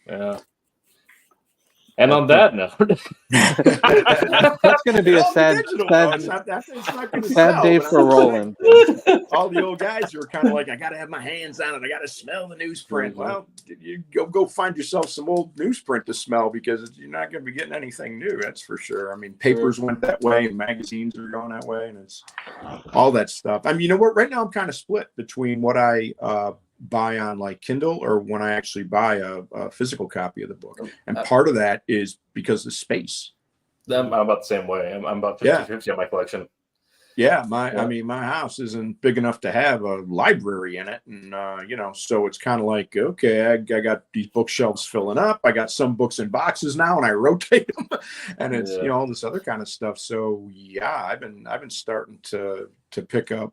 Yeah. And on that note, that's going to be a sad day for Roland. All the old guys who are kind of like, I got to have my hands on it. I got to smell the newsprint. Well, you go find yourself some old newsprint to smell, because you're not going to be getting anything new. That's for sure. I mean, papers went that way and magazines are going that way, and it's all that stuff. I mean, you know what? Right now I'm kind of split between what I buy on like Kindle or when I actually buy a physical copy of the book. And part of that is because of space. I'm about the same way. I'm about 50-50 on my collection. Yeah, I mean, my house isn't big enough to have a library in it, and so it's kind of like, okay, I got these bookshelves filling up. I got some books in boxes now, and I rotate them, and it's all this other kind of stuff. So yeah, I've been starting to to pick up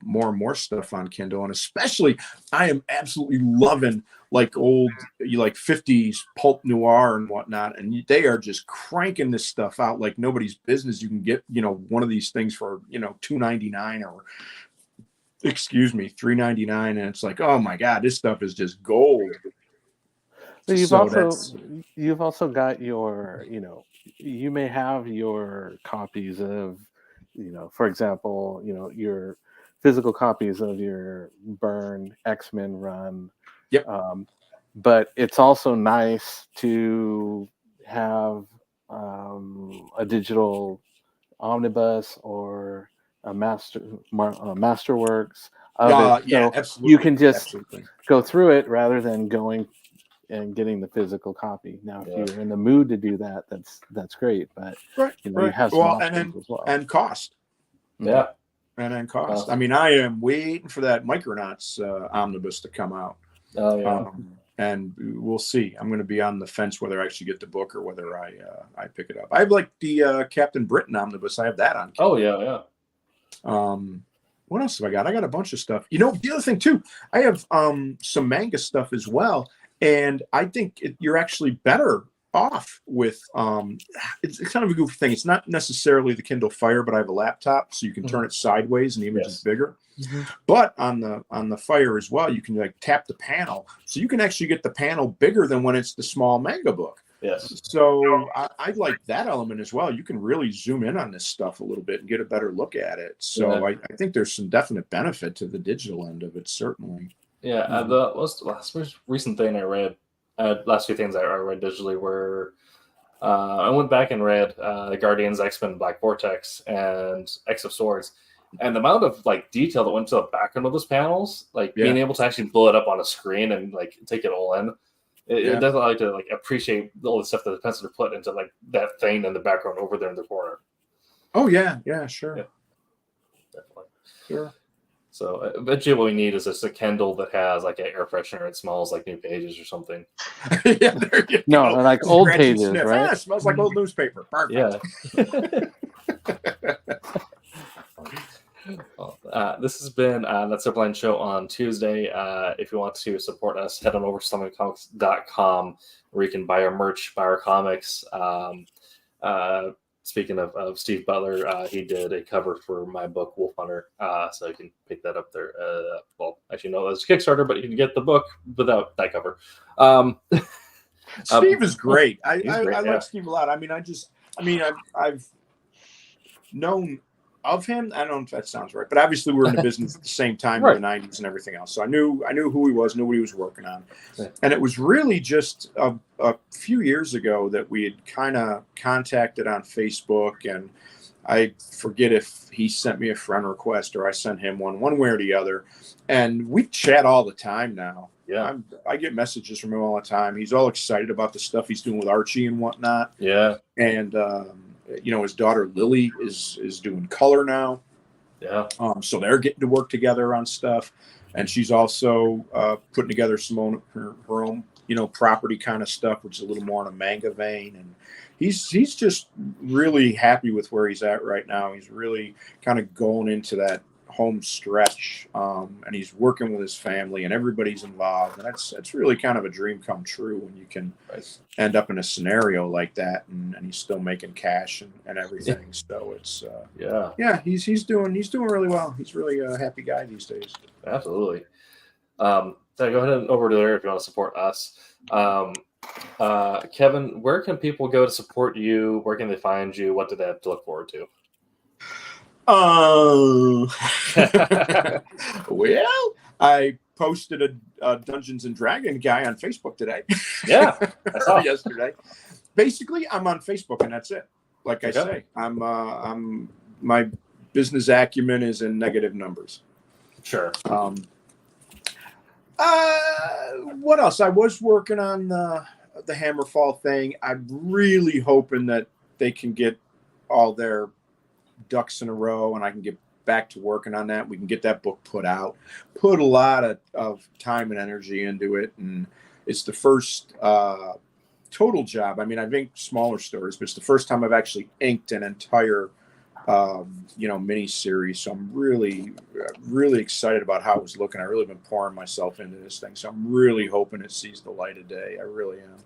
more and more stuff on Kindle, and especially I am absolutely loving like old, like 50s pulp noir and whatnot, and they are just cranking this stuff out like nobody's business. You can get, you know, one of these things for, you know, $2.99 or $3.99, and it's like, oh my God, this stuff is just gold. So So you've also got your, you know, you may have your copies of, you know, for example, you know, your physical copies of your Byrne X-Men run. Yep. But it's also nice to have a digital omnibus or a masterworks of it. Yeah, So absolutely. you can just Absolutely. go through it rather than going and getting the physical copy. Now, if you're in the mood to do that, that's great. But Right, you know, you right. have some Well, options as well. and cost. Yeah. And cost. I mean, I am waiting for that Micronauts omnibus to come out. Oh yeah. And we'll see. I'm going to be on the fence whether I actually get the book or whether I pick it up. I have like the Captain Britain omnibus. I have that on Kindle. Oh yeah, yeah. What else have I got? I got a bunch of stuff. You know, the other thing too, I have some manga stuff as well, and I think you're actually better off with it's kind of a goofy thing. It's not necessarily the Kindle Fire, but I have a laptop, so you can turn it sideways and the image is bigger. But on the Fire as well, you can like tap the panel, so you can actually get the panel bigger than when it's the small manga book. Yes. So I like that element as well. You can really zoom in on this stuff a little bit and get a better look at it. So I think there's some definite benefit to the digital end of it, certainly. Yeah. The most recent thing I read, last few things I read digitally were, I went back and read Guardians, X-Men, Black Vortex, and X of Swords. And the amount of like detail that went to the background of those panels, like being able to actually blow it up on a screen and like take it all in, it doesn't like to like appreciate all the stuff that the penciler put into like that thing in the background over there in the corner. Oh yeah, sure, Definitely. Sure. So eventually, what we need is just a Kindle that has like an air freshener. It smells like new pages or something. Yeah, there you No, go. like old Scratch and pages, sniff. right? It smells like old newspaper. Perfect. Yeah. Well, this has been that Silverline Show on Tuesday. If you want to support us, head on over to silverlinecomics.com where you can buy our merch, buy our comics. Speaking of Steve Butler, he did a cover for my book, Wolf Hunter, so you can pick that up there. Well, actually, no, that's Kickstarter, but you can get the book without that cover. Steve is great. I great, like Steve a lot. I mean, I've known of him. I don't know if that sounds right, but obviously we were in the business at the same time in the 90s and everything else. So I knew who he was, knew what he was working on. Right. And it was really just a few years ago that we had kind of contacted on Facebook, and I forget if he sent me a friend request or I sent him one way or the other. And we chat all the time now. Yeah. I get messages from him all the time. He's all excited about the stuff he's doing with Archie and whatnot. Yeah. And, you know, his daughter Lily is doing color now. Yeah. So they're getting to work together on stuff. And she's also putting together some her own, you know, property kind of stuff, which is a little more in a manga vein. And he's just really happy with where he's at right now. He's really kind of going into that home stretch, and he's working with his family and everybody's involved, and that's really kind of a dream come true when you can end up in a scenario like that, and he's still making cash and everything. So it's he's doing really well. He's really a happy guy these days. Absolutely. So go ahead and over there if you want to support us. Kevin, where can people go to support you? Where can they find you? What do they have to look forward to? Well, I posted a Dungeons and Dragon guy on Facebook today. Yeah, I saw yesterday. Basically, I'm on Facebook and that's it. Like I say, I'm my business acumen is in negative numbers. Sure. What else? I was working on the Hammerfall thing. I'm really hoping that they can get all their ducks in a row and I can get back to working on that. We can get that book put out. Put a lot of time and energy into it, and it's the first total job. I mean, I've inked smaller stories, but it's the first time I've actually inked an entire mini series. So I'm really, really excited about how it was looking. I've really been pouring myself into this thing. So I'm really hoping it sees the light of day. I really am.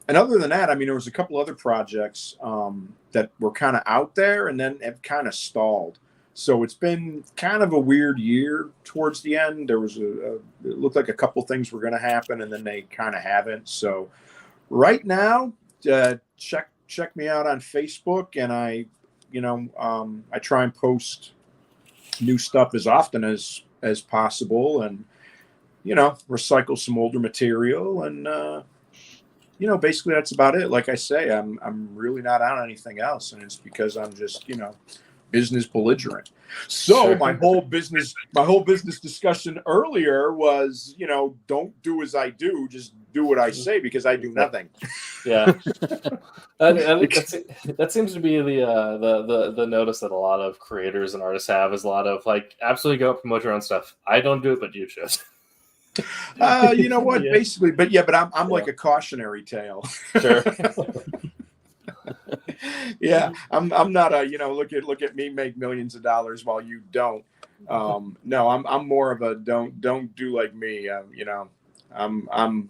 And other than that, I mean, there was a couple other projects that were kind of out there and then have kind of stalled. So it's been kind of a weird year towards the end. There was it looked like a couple things were going to happen, and then they kind of haven't. So right now, check me out on Facebook, and I try and post new stuff as often as possible, and recycle some older material, and basically that's about it. Like I say, I'm really not on anything else, and it's because I'm just business belligerent. So Sure. my whole business discussion earlier was, don't do as I do, just do what I say, because I do nothing. Yeah, that seems to be the notice that a lot of creators and artists have, is a lot of like, absolutely go promote your own stuff. I don't do it, but you should. You know what? Yeah. Basically, but I'm like a cautionary tale. Sure. Yeah, I'm not a look at me make millions of dollars while you don't. No, I'm more of a don't do like me. I'm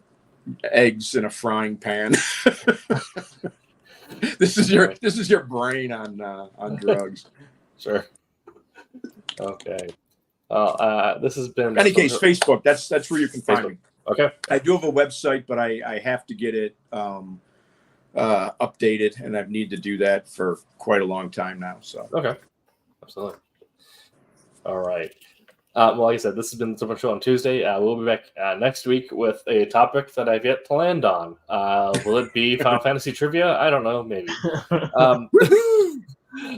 eggs in a frying pan. This is your brain on drugs. Sure. Okay. This has been. In any case, Facebook. That's where you can find me. Okay. I do have a website, but I have to get it updated, and I've needed to do that for quite a long time now. So Okay. Absolutely. All right. Well, like I said, this has been the Silverline Show on Tuesday. We'll be back next week with a topic that I've yet to land on. Will it be Final Fantasy trivia? I don't know. Maybe.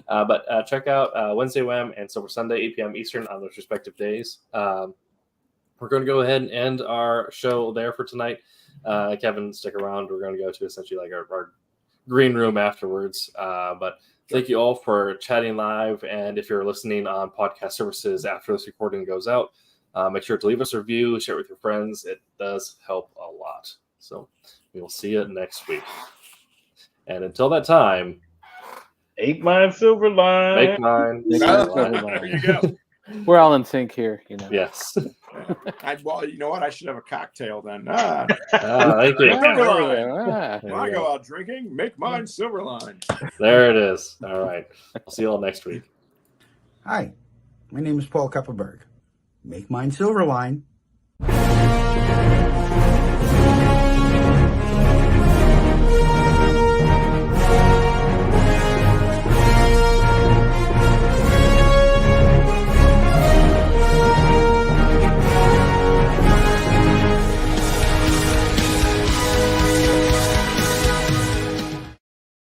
But check out Wednesday Wham and Silver Sunday, 8 p.m. Eastern on those respective days. We're going to go ahead and end our show there for tonight. Kevin, stick around. We're going to go to essentially like our green room afterwards. But thank you all for chatting live. And if you're listening on podcast services after this recording goes out, make sure to leave us a review, share it with your friends. It does help a lot. So we will see you next week. And until that time, Make mine Silverline. make mine. there you go. We're all in sync here, Yes. Well, you know what? I should have a cocktail then. Thank you. Silverline. There When I you go go. out drinking, make mine Silverline. There it is. All right. I'll see you all next week. Hi, my name is Paul Kupperberg. Make mine Silverline.